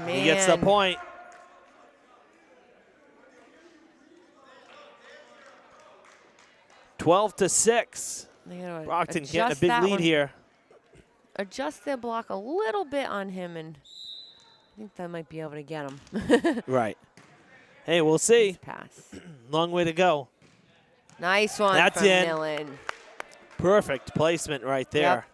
Man. He gets the point. (12-6). Brockton getting a big lead here. Adjust their block a little bit on him, and I think that might be able to get him. Right. Hey, we'll see. Pass. Long way to go. Nice one That's from in. Nillen. Perfect placement right there. Yep.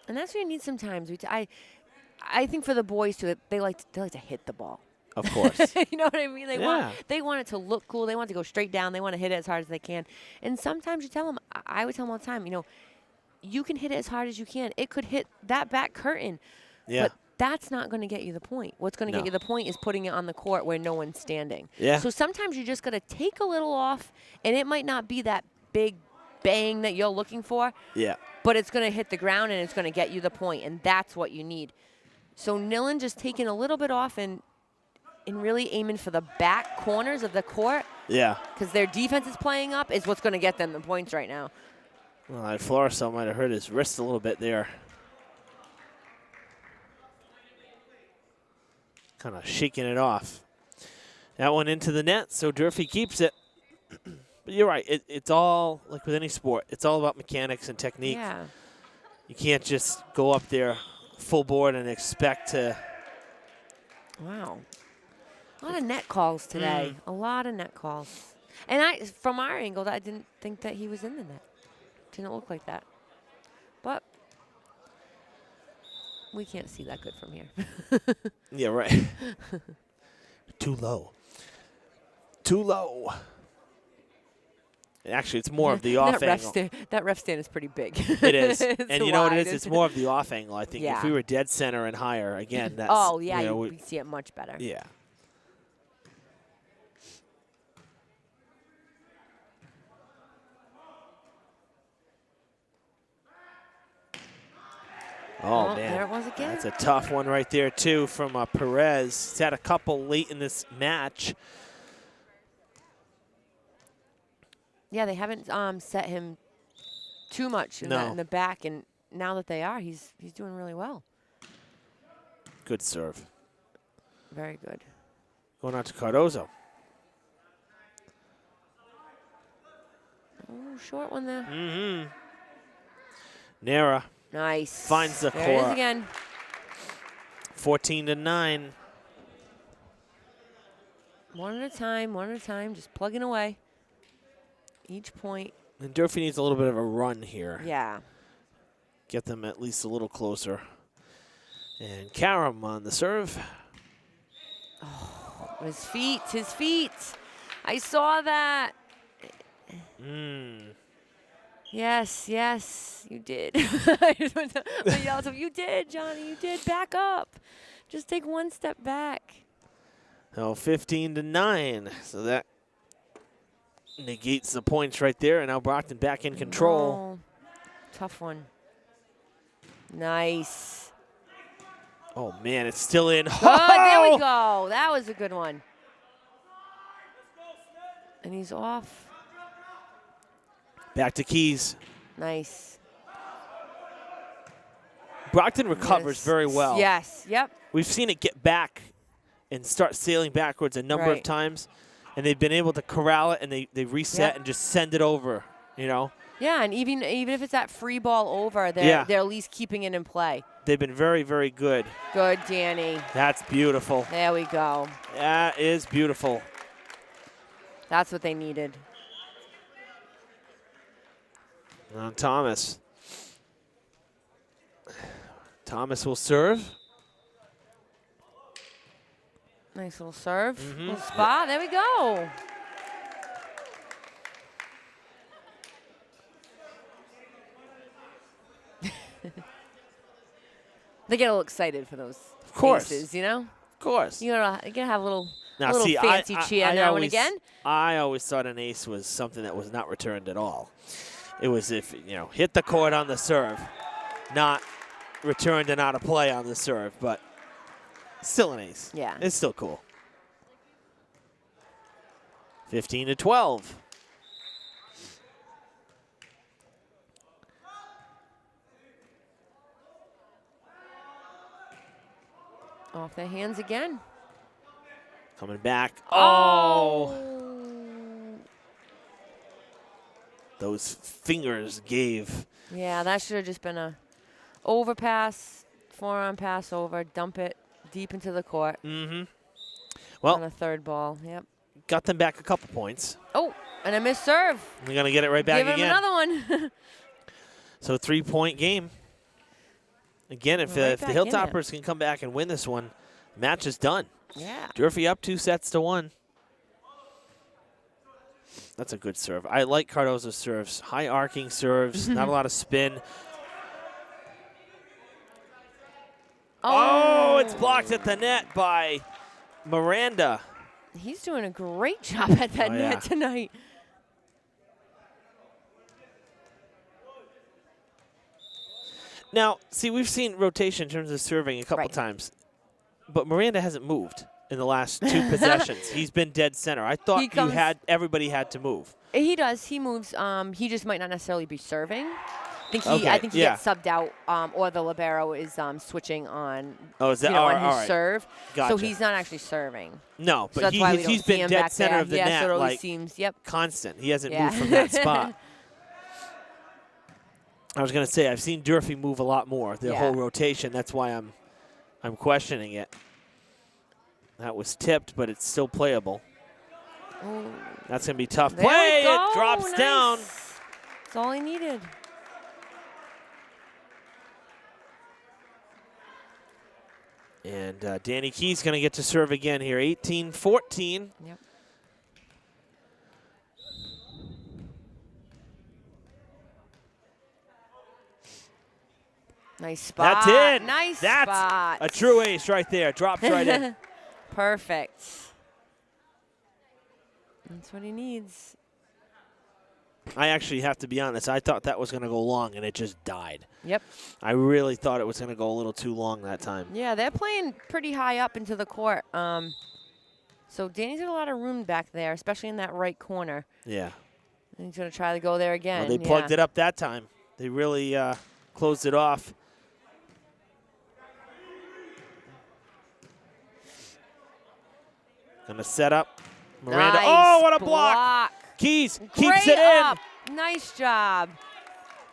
And that's what you need sometimes. I think for the boys too, they like to hit the ball. Of course. You know what I mean? Yeah. They want it to look cool. They want it to go straight down. They want to hit it as hard as they can. And sometimes you tell them, I would tell them all the time, you can hit it as hard as you can. It could hit that back curtain. Yeah. But that's not going to get you the point. What's going to get you the point is putting it on the court where no one's standing. Yeah. So sometimes you just got to take a little off, and it might not be that big bang that you're looking for. Yeah. But it's going to hit the ground, and it's going to get you the point, and that's what you need. So Nillen just taking a little bit off and really aiming for the back corners of the court. Yeah. Because their defense is playing up is what's going to get them the points right now. Well, that Floriso might have hurt his wrist a little bit there. Kind of shaking it off. That one into the net, so Durfee keeps it. But you're right. It's all, like with any sport, it's all about mechanics and technique. Yeah. You can't just go up there full board and expect to. Wow. A lot of net calls today. A lot of net calls. And from our angle, I didn't think that he was in the net. Didn't look like that. But we can't see that good from here. Yeah, right. Too low. Too low. Actually, it's more of the off angle. That ref stand is pretty big. It is. It's And you know what it is? wide. It's more of the off angle. I think Yeah. if we were dead center and higher, again, that's. Oh, yeah, you know, we see it much better. yeah. Oh, man. There it was again. That's a tough one right there, too, from Perez. He's had a couple late in this match. Yeah, they haven't set him too much in the back, and now that they are, he's doing really well. Good serve. Very good. Going out to Cardozo. Oh, short one there. Mm-hmm. Nera Nice. finds the There it is core. again. 14-9. One at a time, just plugging away. Each point. And Durfee needs a little bit of a run here. Yeah. Get them at least a little closer. And Karam on the serve. Oh, his feet, his feet. I saw that. Yes, yes, you did. I just want to yell at him, you did, Johnny, you did. Back up. Just take one step back. Oh, 15-9. So that negates the points right there. And now Brockton back in control. Oh, tough one. Nice. Oh, man, it's still in. Oh, there we go. That was a good one. And he's off. Back to Keys. Nice. Brockton recovers very well. Yes, yep. We've seen it get back and start sailing backwards a number of times, and they've been able to corral it, and they reset and just send it over, you know? Yeah, and even if it's that free ball over, they're at least keeping it in play. They've been very, very good. Good, Danny. That's beautiful. There we go. That is beautiful. That's what they needed. Now Thomas. Thomas will serve. Nice little serve. Little spot. There we go. They get a little excited for those aces, you know? Of course. You gotta have a little, Now, little see, fancy cheer now and again. I always thought an ace was something that was not returned at all. It was if, you know, hit the court on the serve, not returned and out of play on the serve, but still an ace. Yeah. It's still cool. 15-12. Off their hands again. Coming back. Oh! Those fingers gave. Yeah, that should have just been a overpass, forearm pass over, dump it deep into the court. Well, on a third ball, yep. Got them back a couple points. Oh, and a missed serve. We're going to get it right back again. Give him another one. So 3-point game. Again, if the Hilltoppers can come back and win this one, the match is done. Yeah. Durfee up 2-1. That's a good serve. I like Cardozo's serves. High arcing serves, not a lot of spin. Oh, it's blocked at the net by Miranda. He's doing a great job at that net tonight. Now, see, we've seen rotation in terms of serving a couple times, but Miranda hasn't moved in the last two possessions. He's been dead center. I thought everybody had to move. He does. He moves. He just might not necessarily be serving. I think he gets subbed out, or the libero is switching on. Oh, is that on his serve? Gotcha. So he's not actually serving. No, but so that's why he's been dead center of the net, so it like seems, constant. He hasn't moved from that spot. I was going to say, I've seen Durfee move a lot more, the whole rotation. That's why I'm questioning it. That was tipped, but it's still playable. Ooh. That's going to be tough There play. We go. It drops down. That's all he needed. And Danny Key's going to get to serve again here, 18-14. Yep. Nice spot. That's it. Nice spot. That's a true ace right there. Drops right in. Perfect. That's what he needs. I actually have to be honest. I thought that was going to go long, and it just died. Yep. I really thought it was going to go a little too long that time. Yeah, they're playing pretty high up into the court. So Danny's got a lot of room back there, especially in that right corner. Yeah. And he's going to try to go there again. Well, they plugged it up that time. They really closed it off. Going to set up. Miranda. Nice Oh, what a block. Keys keeps it up. in. Nice job.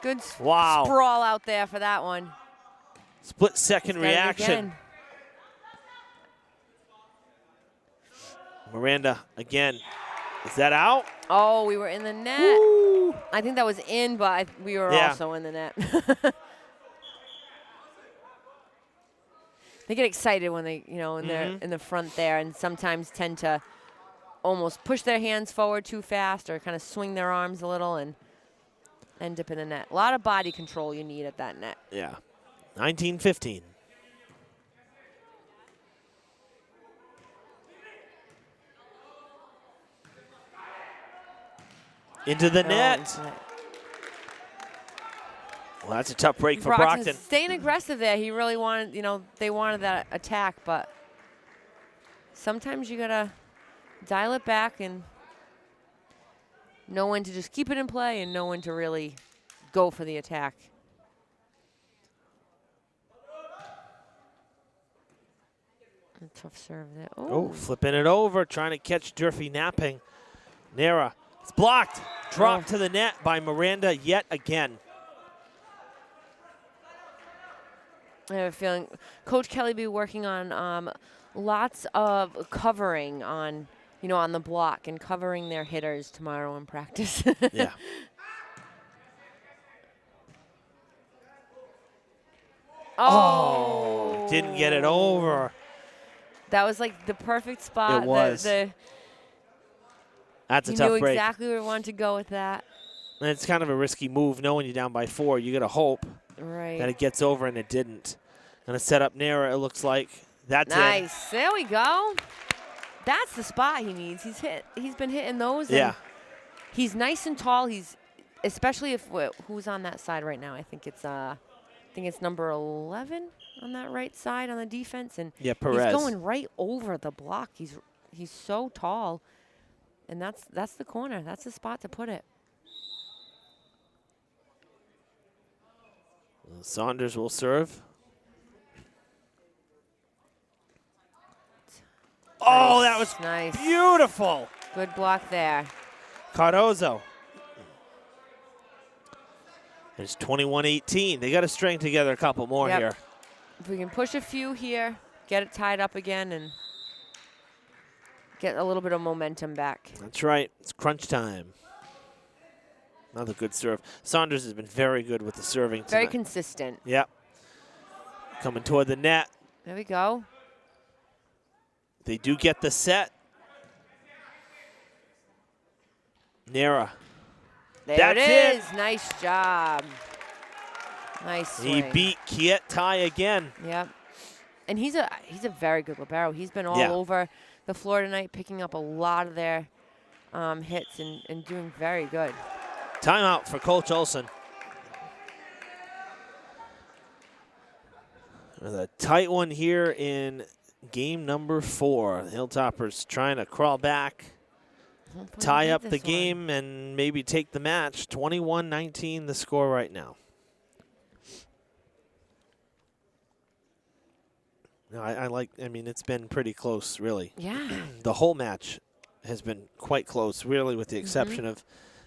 Good sprawl out there for that one. Split second reaction. Miranda again. Is that out? Oh, we were in the net. Woo. I think that was in, but we were also in the net. They get excited when they, they're in the front there, and sometimes tend to almost push their hands forward too fast or kind of swing their arms a little and end up in the net. A lot of body control you need at that net. Yeah. 19-15. Into the net. Well, that's a tough break for Brockton. Staying aggressive there. He really wanted, they wanted that attack, but sometimes you got to dial it back and know when to just keep it in play and know when to really go for the attack. A tough serve there. Oh, flipping it over, trying to catch Durfee napping. Nera, it's blocked. Dropped to the net by Miranda yet again. I have a feeling Coach Kelly be working on lots of covering on, on the block and covering their hitters tomorrow in practice. Yeah. Oh, didn't get it over. That was like the perfect spot. It was. That's a tough break. You knew exactly where we wanted to go with that. And it's kind of a risky move knowing you're down by 4. You got to hope that it gets over, and it didn't. Going to set up Nera, it looks like. That's nice. There we go. That's the spot he needs. He's been hitting those. Yeah. He's nice and tall. He's especially if who's on that side right now. I think it's number 11 on that right side on the defense, and Perez. He's going right over the block. He's so tall, and that's the corner. That's the spot to put it. Saunders will serve. Oh, that was nice. Beautiful. Good block there. Cardozo. It's 21-18. They got to string together a couple more here. If we can push a few here, get it tied up again, and get a little bit of momentum back. That's right. It's crunch time. Another good serve. Saunders has been very good with the serving tonight. Very consistent. Yep. Coming toward the net. There we go. They do get the set. Nera. There it is. Nice job. Nice swing. He beat Kiet Tai again. Yep. And he's a very good libero. He's been all over the floor tonight, picking up a lot of their hits and doing very good. Timeout for Coach Olson. With a tight one here in game number 4. The Hilltoppers trying to crawl back, tie up the game, and maybe take the match. 21-19 the score right now. No, I mean, it's been pretty close, really. Yeah. The whole match has been quite close, really, with the exception of,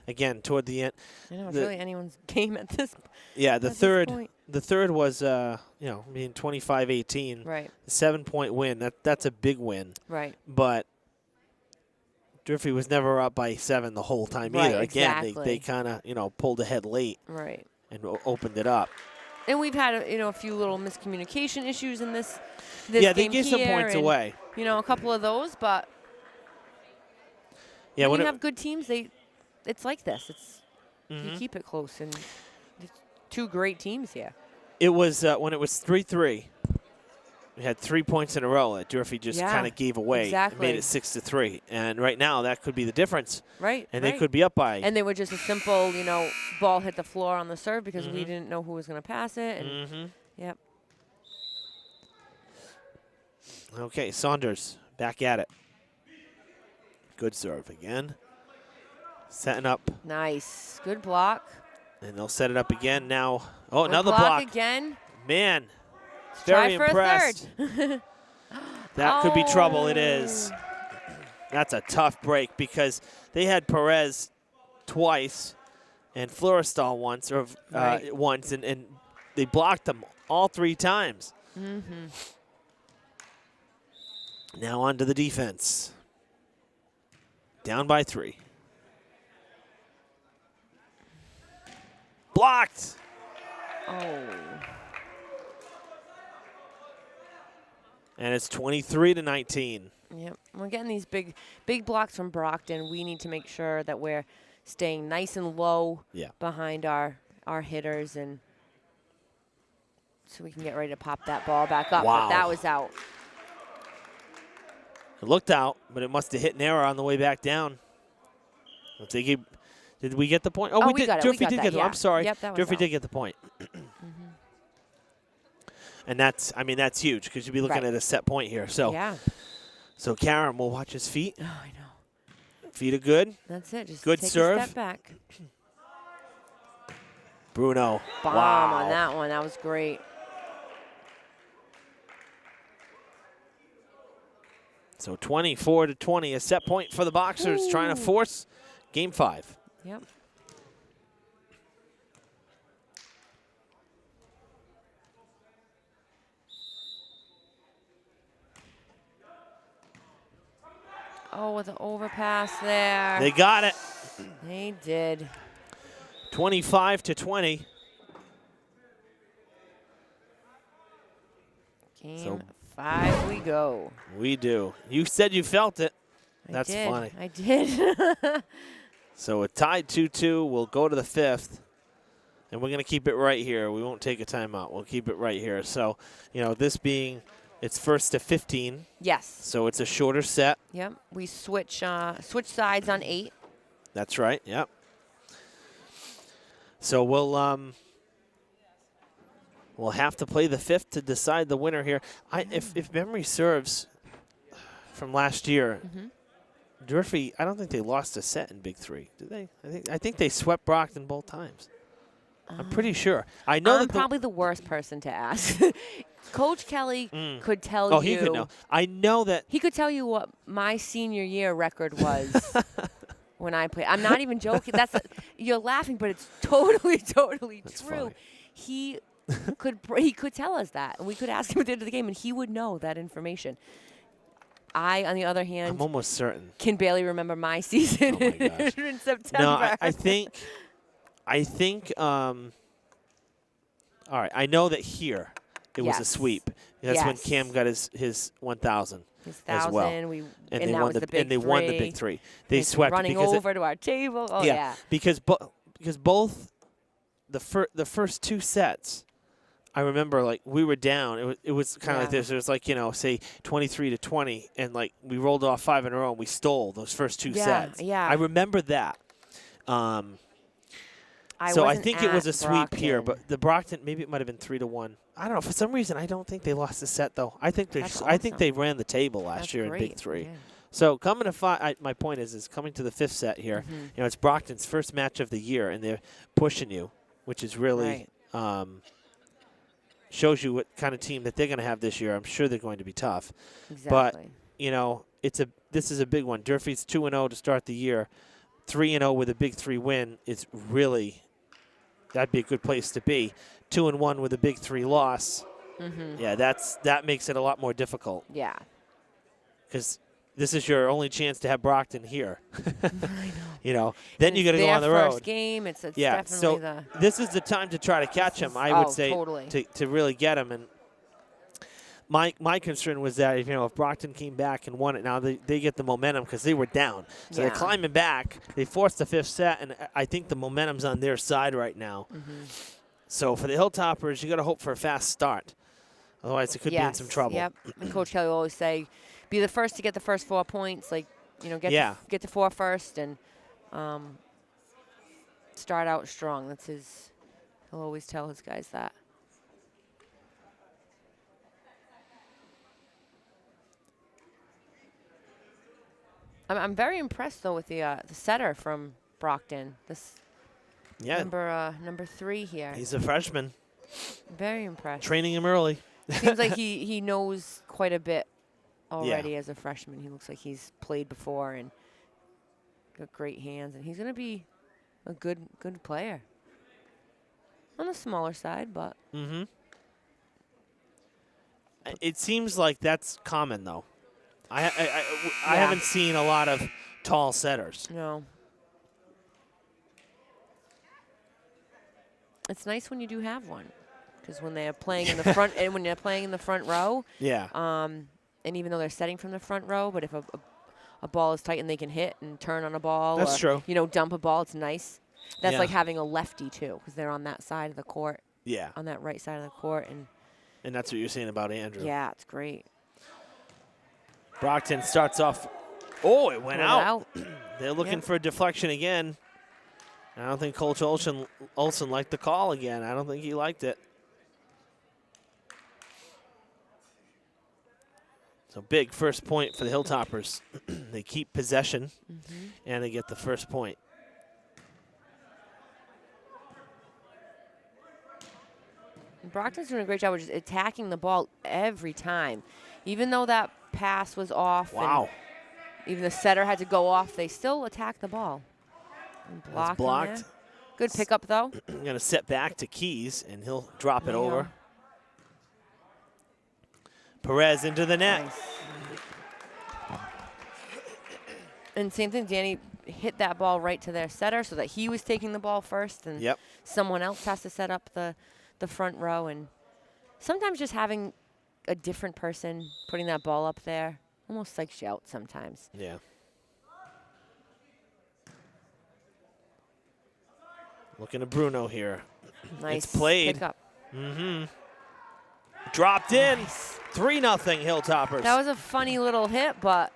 again, toward the end. I know, it's really anyone's game at this point. Yeah, the third was, 25-18. Right. The 7-point win. That's a big win. Right. But Durfee was never up by 7 the whole time either. Again, exactly. they kind of, pulled ahead late. Right. And opened it up. And we've had, a few little miscommunication issues in this yeah, game they gave some points away. A couple of those, but when you have good teams, it's like this. It's you keep it close, and it's 2 great teams here. It was when it was 3-3. We had 3 points in a row that Durfee just kind of gave away. Exactly. Made it 6-3. And right now, that could be the difference. Right. And they could be up by. And they were just a simple, ball hit the floor on the serve because we didn't know who was going to pass it. And Yep. Okay, Saunders back at it. Good serve again. Setting up. Nice. Good block. And they'll set it up again now. Oh, Good another block. Again. Man. Very Very impressed. That could be trouble. It is. That's a tough break because they had Perez twice and Florestal once, and they blocked them all 3 times. Now on to the defense. Down by 3. Blocked. Oh. And it's 23-19. Yep. We're getting these big blocks from Brockton. We need to make sure that we're staying nice and low behind our hitters, and so we can get ready to pop that ball back up. Wow. But that was out. It looked out, but it must have hit an error on the way back down. Did we get the point? Oh, we did. Durfee did get the point. I'm sorry. Yep, that was Durfee out. did get the point. And that's huge because you'd be looking at a set point here. So, so Karen will watch his feet. Oh, I know. Feet are good. That's it. Just good take serve. a step back. Bruno. Bomb on that one. That was great. So 24-20, a set point for the Boxers, trying to force Game 5. Yep. Oh, with the overpass there. They got it. They did. 25-20. Game 5 we go. We do. You said you felt it. That's funny. I did. So a tied 2-2. We'll go to the 5th. And we're going to keep it right here. We won't take a timeout. We'll keep it right here. So, this being it's 1st to 15. Yes. So it's a shorter set. Yep. We switch sides on 8. That's right. Yep. So we'll have to play the 5th to decide the winner here. If memory serves from last year, Durfee, I don't think they lost a set in Big 3, did they? I think they swept Brockton both times. I'm pretty sure. I know I'm that probably the worst person to ask. Coach Kelly could tell you. Oh, he could know. I know that. He could tell you what my senior year record was when I played. I'm not even joking. You're laughing, but it's totally true. Funny. He could tell us that, and we could ask him at the end of the game, and he would know that information. I, on the other hand, I'm almost certain. Can barely remember my season in September. No, I think. All right, I know that here it was a sweep. That's when Cam got his 1,000 as well. And they won the Big 3. They swept running over to our table. Oh yeah. Because both the first 2 sets, I remember like we were down. It was kind of like this. It was like say 23-20, and like we rolled off 5 in a row and we stole those first 2 sets. Yeah. I remember that. So I think it was a sweep here, but the Brockton, maybe it might have been 3-1. I don't know. For some reason, I don't think they lost the set though. I think they ran the table last year in Big 3. Yeah. So coming to 5, my point is coming to the 5th set here. It's Brockton's first match of the year, and they're pushing you, which is really shows you what kind of team that they're going to have this year. I'm sure they're going to be tough. Exactly. But this is a big one. Durfee's 2-0 to start the year, 3-0 with a Big 3 win. It's really that'd be a good place to be. 2-1 with a Big 3 loss. Yeah, that makes it a lot more difficult. Yeah. Because this is your only chance to have Brockton here. I know. Then you got to go on the road. First game, it's yeah. Definitely So this is the time to try to catch him. I would say totally. to really get him. And my concern was that if Brockton came back and won it, now they get the momentum because they were down. So they're climbing back. They forced the 5th set, and I think the momentum's on their side right now. So for the Hilltoppers, you got to hope for a fast start. Otherwise, it could be in some trouble. Yep. And Coach Kelly will always say, be the first to get the first 4 points. Like, get to 4 first and start out strong. That's he'll always tell his guys that. I'm very impressed though with the setter from Brockton. This number 3 here. He's a freshman. Very impressed. Training him early. Seems like he knows quite a bit already as a freshman. He looks like he's played before and got great hands, and he's going to be a good player. On the smaller side, but. It seems like that's common though. I haven't seen a lot of tall setters. No. It's nice when you do have one, because when they're playing in the front and when they're playing in the front row, Yeah. and even though they're setting from the front row, but if a ball is tight and they can hit and turn on a ball, That's or, true. you know, dump a ball, it's nice. That's Yeah. like having a lefty too, because they're on that side of the court, Yeah. on that right side of the court, And that's what you're saying about Andrew. yeah, it's great. Brockton starts off. Oh, it went out. Out. They're looking Yep. for a deflection again. I don't think Coach Olsen liked the call again. I don't think he liked it. So big first point for the Hilltoppers. They keep possession, and they get the first point. Brockton's doing a great job of just attacking the ball every time. Even though that pass was off, Wow. and even the setter had to go off, they still attack the ball. And That's blocked. there. Good pickup, though. I'm going to set back to Keys, and he'll drop it over. Perez into the net. Nice. And same thing, Danny hit that ball right to their setter so that he was taking the ball first, and Yep. someone else has to set up the front row. And sometimes just having a different person putting that ball up there almost psychs you out sometimes. Yeah. Looking at Bruno here. Nice It's played. pickup. Dropped in. Nice. 3-0 Hilltoppers. That was a funny little hit, but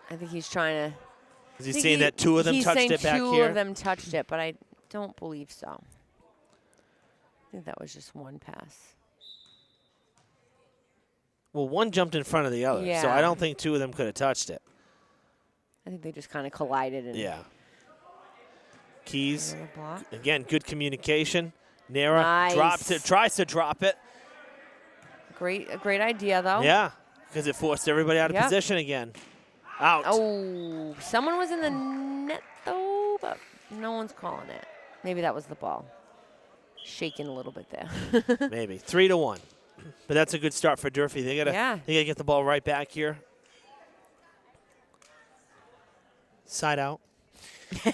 I think he's trying to. Is he saying that two of them touched it back He's saying here? two of them touched it, but I don't believe so. I think that was just one pass. Well, one jumped in front of the other, so Yeah. I don't think two of them could have touched it. I think they just kind of collided. And Yeah. Keys, another block. again, good communication. Nera Nice. tries to drop it. A great idea, though. Yeah, because it forced everybody out of Yep. position again. Out. Oh, someone was in the net, though, but no one's calling it. Maybe that was the ball. Shaking a little bit there. Maybe 3-1, but that's a good start for Durfee. They gotta get the ball right back here. Side out. Yeah,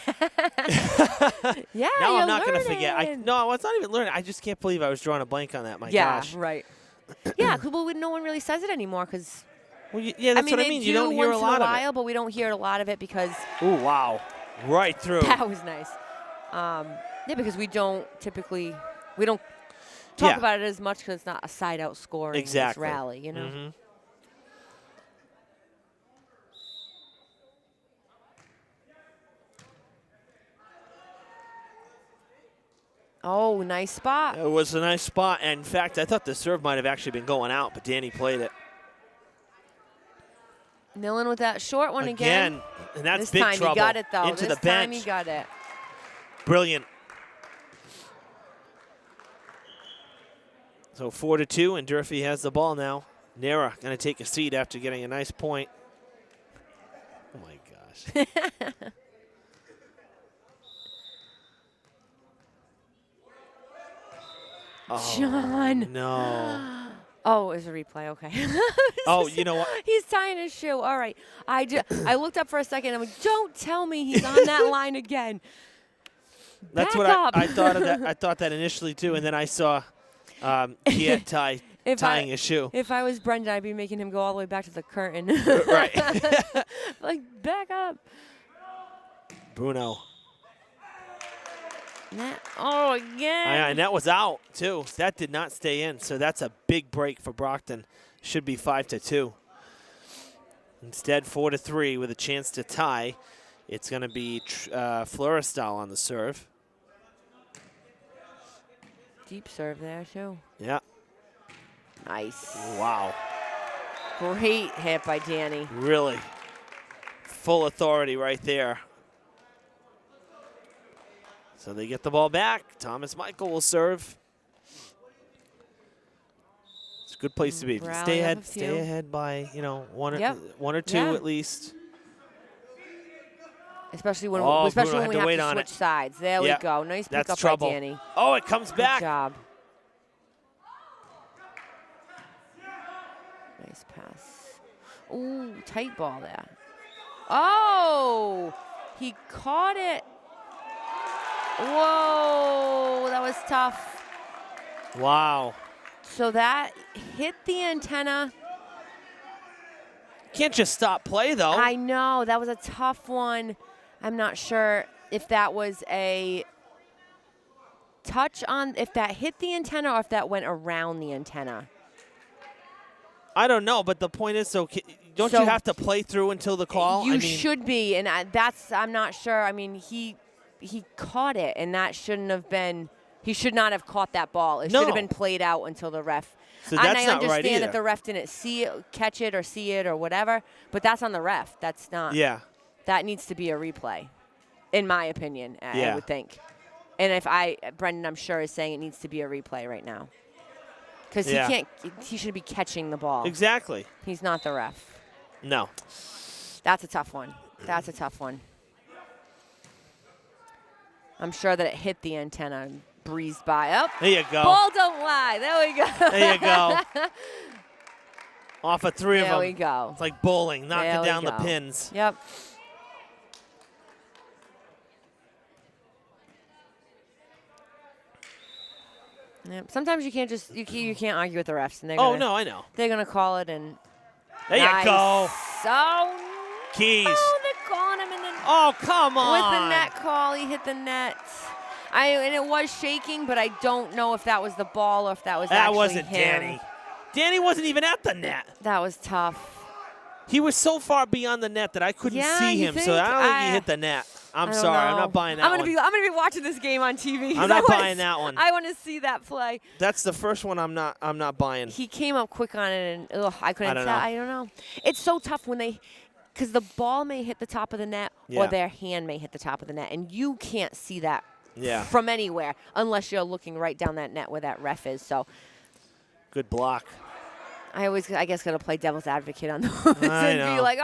Now you're I'm not gonna forget. learning. No, it's not even learning. I just can't believe I was drawing a blank on that. My Yeah, gosh. right. Yeah, no one really says it anymore because. Well, yeah, that's what I mean. You don't hear a lot once in a of while, but we don't hear a lot of it because it. Ooh, wow. Right through. that was nice. Yeah, because we don't talk about it as much because it's not a side-out scoring rally, you know? Mm-hmm. Oh, nice spot. It was a nice spot. And in fact, I thought the serve might have actually been going out, but Danny played it. Millen with that short one again. And that's this big time trouble. He got it, though. Into this the bench. time he got it. Brilliant. So 4-2, and Durfee has the ball now. Nera going to take a seat after getting a nice point. Oh, my gosh. Oh, John. No. Oh, it was a replay. Okay. Oh, you know what? He's tying his shoe. All right. I looked up for a second. I'm like, don't tell me he's on that line again. That's Back what up. I thought of that. I thought that initially, too, and then I saw he had tying his shoe. If I was Brendan, I'd be making him go all the way back to the curtain. Right. Like, back up. Bruno. Oh, again. And that was out, too. That did not stay in, so that's a big break for Brockton. Should be 5-2. Instead, 4-3 with a chance to tie. It's going to be Florestal on the serve. Deep serve there, too. Yeah. Nice. Wow. Great hit by Danny. Really. Full authority right there. So they get the ball back. Thomas Michael will serve. It's a good place to be. Stay ahead by, one or two at least. Especially when, Bruno when we had to wait have to on switch it. sides. There we go. Nice That's pickup trouble. by Danny. Oh, it comes back. Good job. Nice Ooh, tight ball there. Oh, he caught it. Whoa, that was tough. Wow. So that hit the antenna. Can't just stop play, though. I know, that was a tough one. I'm not sure if that was a touch on, if that hit the antenna or if that went around the antenna. I don't know, but the point is, don't you have to play through until the call? You should be, and I'm not sure. I mean, he caught it, and that shouldn't have been. He should not have caught that ball. It should have been played out until the ref. So and that's I not right understand either. that the ref didn't catch it or whatever, but that's on the ref. That's not. Yeah. That needs to be a replay, in my opinion. I would think. And Brendan, I'm sure, is saying it needs to be a replay right now. Because he should be catching the ball. Exactly. He's not the ref. No. That's a tough one. That's a tough one. I'm sure that it hit the antenna and breezed by. Oh, there you go. Ball don't lie. There we go. There you go. Off of 3 of them. There we go. It's like bowling, knocking down the pins. Yep. Yep. Sometimes you can't just you can't argue with the refs, and they're gonna, no, I know. They're gonna call it, and there you go. So Keys. Oh, they're calling him in the. Oh, come on. With the net call, he hit the net. And it was shaking, but I don't know if that was the ball or if that was actually wasn't him. Danny. Danny wasn't even at the net. That was tough. He was so far beyond the net that I couldn't see him, so I don't think he hit the net. I'm sorry, I'm not buying that one. I'm gonna be watching this game on TV. I'm not buying that one. I want to see that play. That's the first one I'm not buying. He came up quick on it, and I couldn't tell. know. I don't know. It's so tough when because the ball may hit the top of the net or their hand may hit the top of the net, and you can't see that from anywhere unless you're looking right down that net where that ref is. So good block. I guess, got to play devil's advocate on those and be like,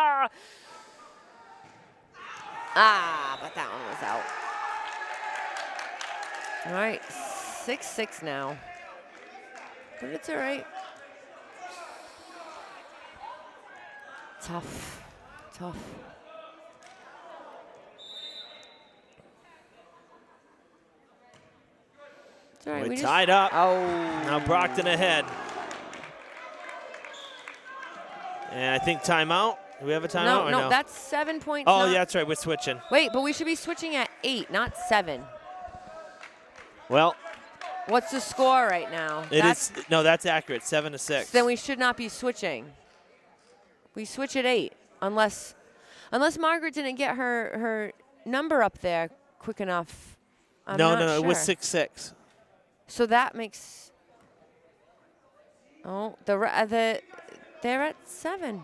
but that one was out. All right, 6-6 now. But it's all right. Tough. It's all right. We're tied up. Oh. Now Brockton ahead. And I think timeout. Do we have a timeout? No, that's 7 points. Oh, yeah, that's right. We're switching. Wait, but we should be switching at 8, not 7. Well. What's the score right now? No, that's accurate. 7-6. Then we should not be switching. We switch at 8, unless Margaret didn't get her number up there quick enough. I'm not sure. It was 6-6. So that makes. Oh, they're at 7.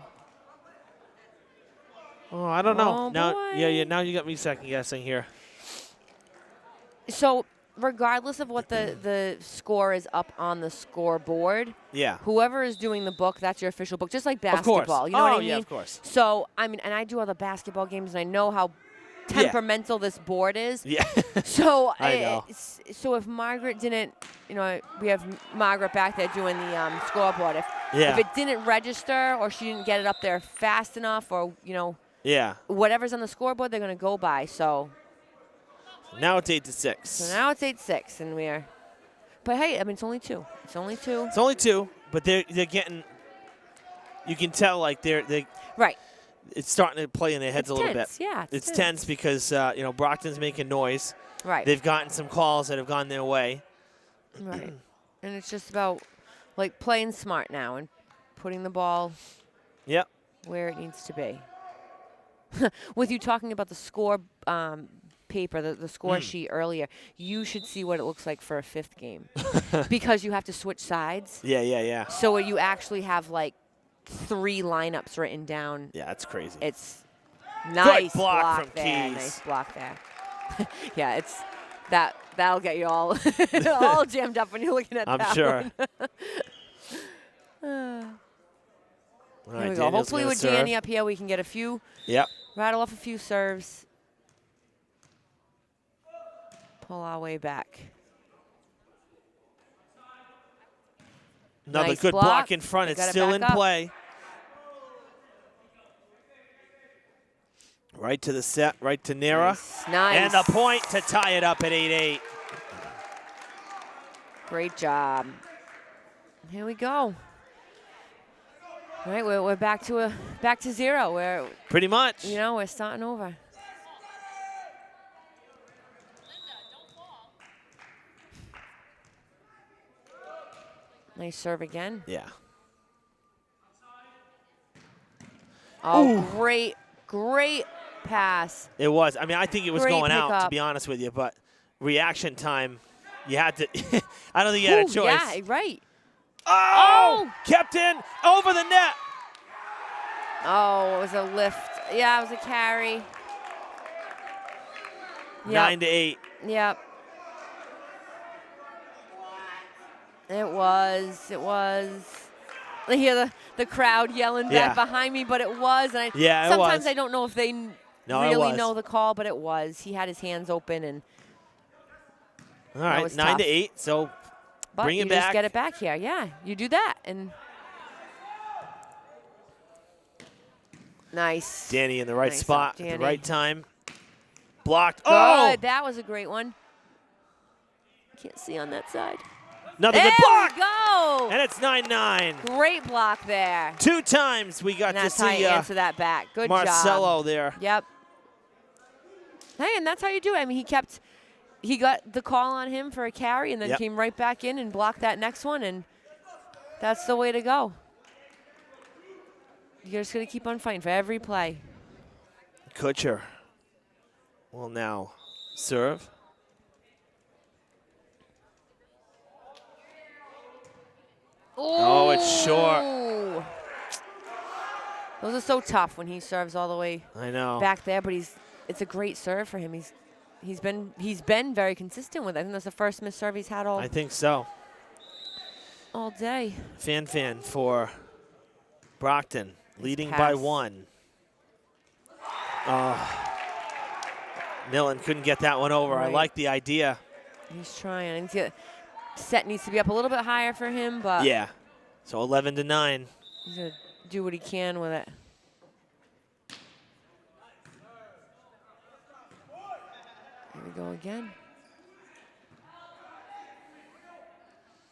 Oh, I don't know. Oh, now, boy. Now you got me second guessing here. So regardless of what the score is up on the scoreboard, whoever is doing the book, that's your official book, just like basketball. Of course. You know what I mean? Yeah, of course. So, I mean, and I do other basketball games, and I know how temperamental this board is. Yeah. So, I know. So if Margaret didn't, we have Margaret back there doing the scoreboard. If it didn't register or she didn't get it up there fast enough or, whatever's on the scoreboard, they're going to go by. So now it's 8-6. So now it's 8-6, and but hey, I mean, it's only 2. It's only 2, but they're getting. You can tell like they're right. It's starting to play in their heads a little bit. Yeah, it's tense because Brockton's making noise. Right. They've gotten some calls that have gone their way. Right. And it's just about like playing smart now and putting the ball where it needs to be. With you talking about the score paper, the score sheet earlier, you should see what it looks like for a 5th game because you have to switch sides. Yeah. So you actually have like 3 lineups written down. Yeah, that's crazy. It's nice good block from there. Keys. Nice block there. Yeah, it's that'll get you all all jammed up when you're looking at that. I'm sure. Here we go. Hopefully with Danny up here, we can get a few. Yep. Rattle off a few serves. Pull our way back. Another Nice good block in front. They It's got it still back in up. play. Right to the set, right to Nera. Nice. And the point to tie it up at 8-8. Great job. Here we go. All right, we're back to zero. We're pretty much. You know, we're starting over. Nice serve again. Yeah. Oh, great pass. It was. I mean, I think it was Great going out, to pickup. be honest with you, but reaction time, you had to. I don't think you had a choice. Yeah, right. Oh! Kept in over the net. Oh, it was a lift. Yeah, it was a carry. Yep. 9-8. Yep. It was. I hear the crowd yelling back behind me, but it was. And sometimes I don't know if they really know the call, but it was. He had his hands open, and all right, 9-8. So bring it back. You just get it back here. Yeah, you do that, and nice. Danny in the right spot at the right time. Blocked. Good. Oh! That was a great one. Can't see on that side. Another good block. There we go. And it's 9-9. Great block there. 2 times we got to see That's how you answer that back. Good Marcelo job. there. Yep. Hey, and that's how you do it. I mean, he got the call on him for a carry and then came right back in and blocked that next one, and that's the way to go. You're just going to keep on fighting for every play. Kutcher will now serve. Oh, it's short. Those are so tough when he serves all the way back there, but it's a great serve for him. He's been very consistent with it. I think that's the first missed serve he's had all day. Fan for Brockton, leading by 1. Millen couldn't get that one over. Right. I like the idea. He's trying. Set needs to be up a little bit higher for him, but yeah. So 11-9. He's gonna do what he can with it. Here we go again.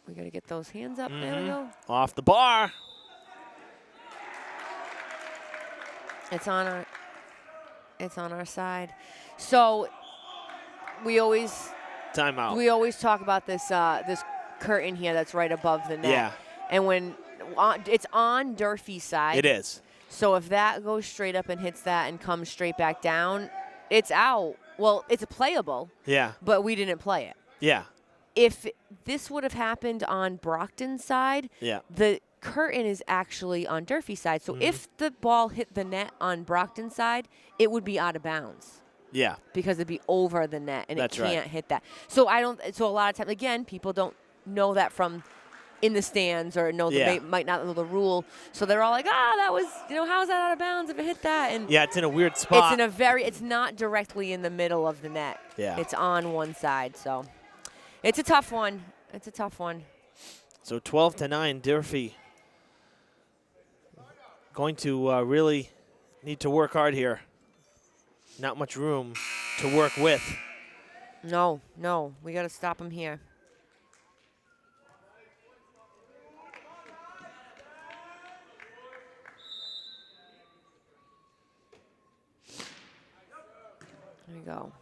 We gotta get those hands up. There we go. Off the bar. It's on our side. So we always timeout. We always talk about this this curtain here that's right above the net. Yeah. And when it's on Durfee's side. It is. So if that goes straight up and hits that and comes straight back down, it's out. Well, it's playable. Yeah. But we didn't play it. Yeah. If this would have happened on Brockton's side, the curtain is actually on Durfee's side. So if the ball hit the net on Brockton's side, it would be out of bounds. Yeah. Because it'd be over the net and That's it can't hit that. So so a lot of times, again, people don't know that from in the stands or know that they might not know the rule. So they're all like, that was, how is that out of bounds if it hit that? And yeah, it's in a weird spot. It's not directly in the middle of the net. Yeah. It's on one side. So it's a tough one. It's a tough one. So 12-9, Durfee going to really need to work hard here. Not much room to work with. No. We got to stop him here. There we go.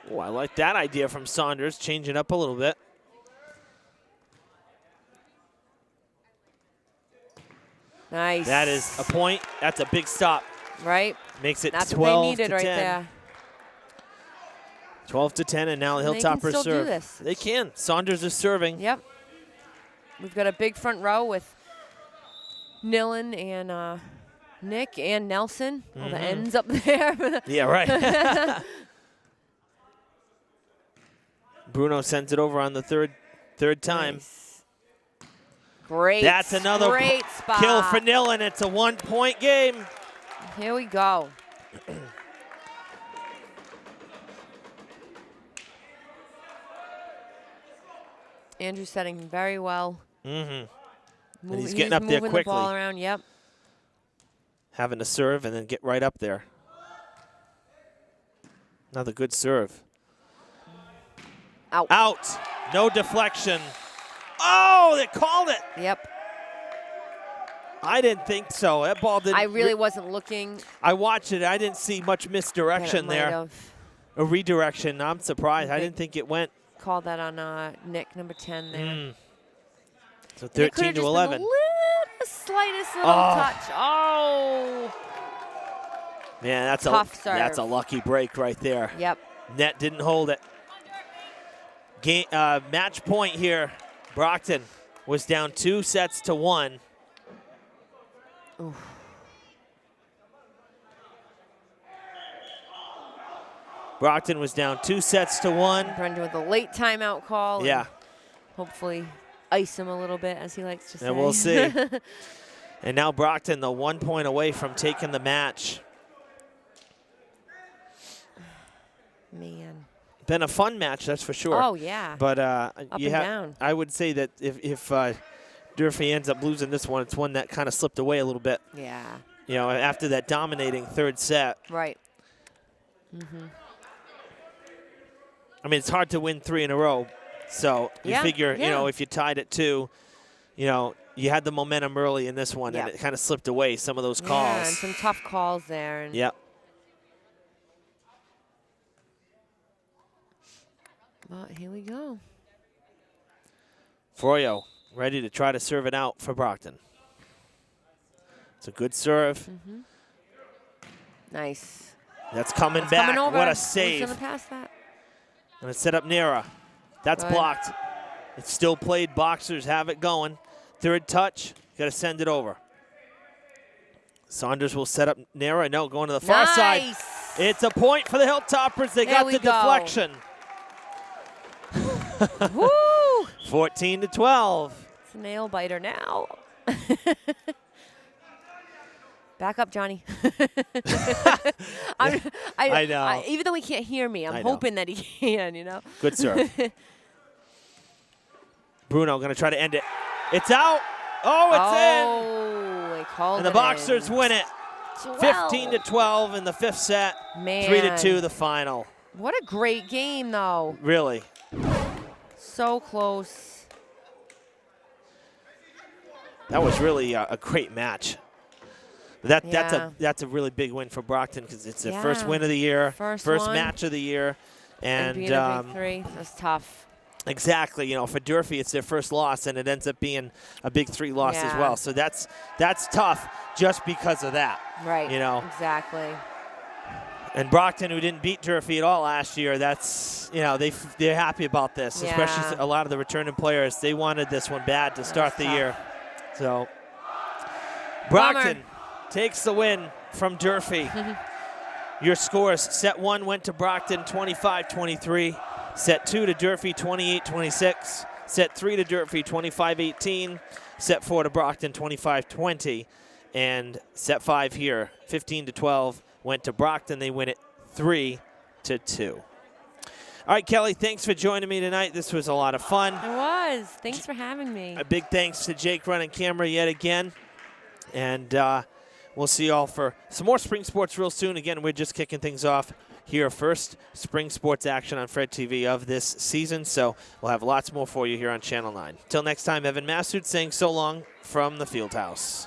Oh, I like that idea from Saunders, changing up a little bit. Nice. That is a point. That's a big stop. Right. Makes it 12 That's what they needed to right 10. there. 12-10, and now the Hilltoppers serve. Do this. They can. Saunders is serving. Yep. We've got a big front row with Nillen and Nick and Nelson. All the ends up there. Yeah, right. Bruno sends it over on the third time. Nice. Great. That's another great spot. Kill for Nillen. It's a 1-point game. Here we go. Andrew's setting very well. And he's getting up there quickly. Moving the ball around, yep. Having to serve and then get right up there. Another good serve. Out. Out. No deflection. Oh, they called it. Yep. I didn't think so. That ball didn't. I really wasn't looking. I watched it. I didn't see much misdirection there. A redirection. I'm surprised. I didn't think it went. Called that on Nick, number 10 there. So 13 to 11. The slightest little touch. Oh. Man, that's Tough serve. That's a lucky break right there. Yep. Net didn't hold it. Game, match point here. Brockton was down 2-1. Oof. Brockton was down 2-1. Brendan with a late timeout call. Yeah. Hopefully ice him a little bit, as he likes to say. And we'll see. And now Brockton, the 1 point away from taking the match. Man. Been a fun match, that's for sure. Oh, yeah. But Up and down. I would say that if Durfee ends up losing this one, it's one that kind of slipped away a little bit. Yeah. You know, after that dominating third set. Right. I mean, it's hard to win 3 in a row. So you figure, yeah. you know, if you tied at 2, you know, you had the momentum early in this one, and it kind of slipped away, some of those calls. Yeah, and some tough calls there. And Yep. But here we go. Froyo ready to try to serve it out for Brockton. It's a good serve. Nice. That's coming back. Coming over. What a Who's save. gonna pass that? Gonna set up Nera. That's Good. blocked. It's still played. Boxers have it going. Third touch. Got to send it over. Saunders will set up Nera. No, going to the far side. It's a point for the Hilltoppers. They got the deflection. Woo! 14 to 12. It's a nail biter now. Back up, Johnny. I know. Even though he can't hear me, I'm hoping that he can, you know. Good serve. Bruno going to try to end it. It's out. Oh, it's in. Oh, they called and the Boxers win it. 15 to 12 in the 5th set. Man. 3 to 2 the final. What a great game, though. Really. So close. That was really a great match. That's a really big win for Brockton because it's their first win of the year, first match of the year, and being a big 3, that's tough. Exactly, you know, for Durfee it's their first loss, and it ends up being a big 3 loss as well. So that's tough just because of that. Right. You know. Exactly. And Brockton, who didn't beat Durfee at all last year, that's, you know, they're happy about this, especially a lot of the returning players. They wanted this one bad to start the year. So Brockton takes the win from Durfee. Your scores: set 1 went to Brockton 25-23, set 2 to Durfee 28-26, set 3 to Durfee 25-18, set 4 to Brockton 25-20, and set 5 here 15 to 12 went to Brockton. They win it 3 to 2. All right, Kelly, thanks for joining me tonight. This was a lot of fun. It was. Thanks for having me. A big thanks to Jake running camera yet again. And we'll see you all for some more spring sports real soon. Again, we're just kicking things off here. First spring sports action on Fred TV of this season. So we'll have lots more for you here on Channel 9. Till next time, Evan Massoud saying so long from the Fieldhouse.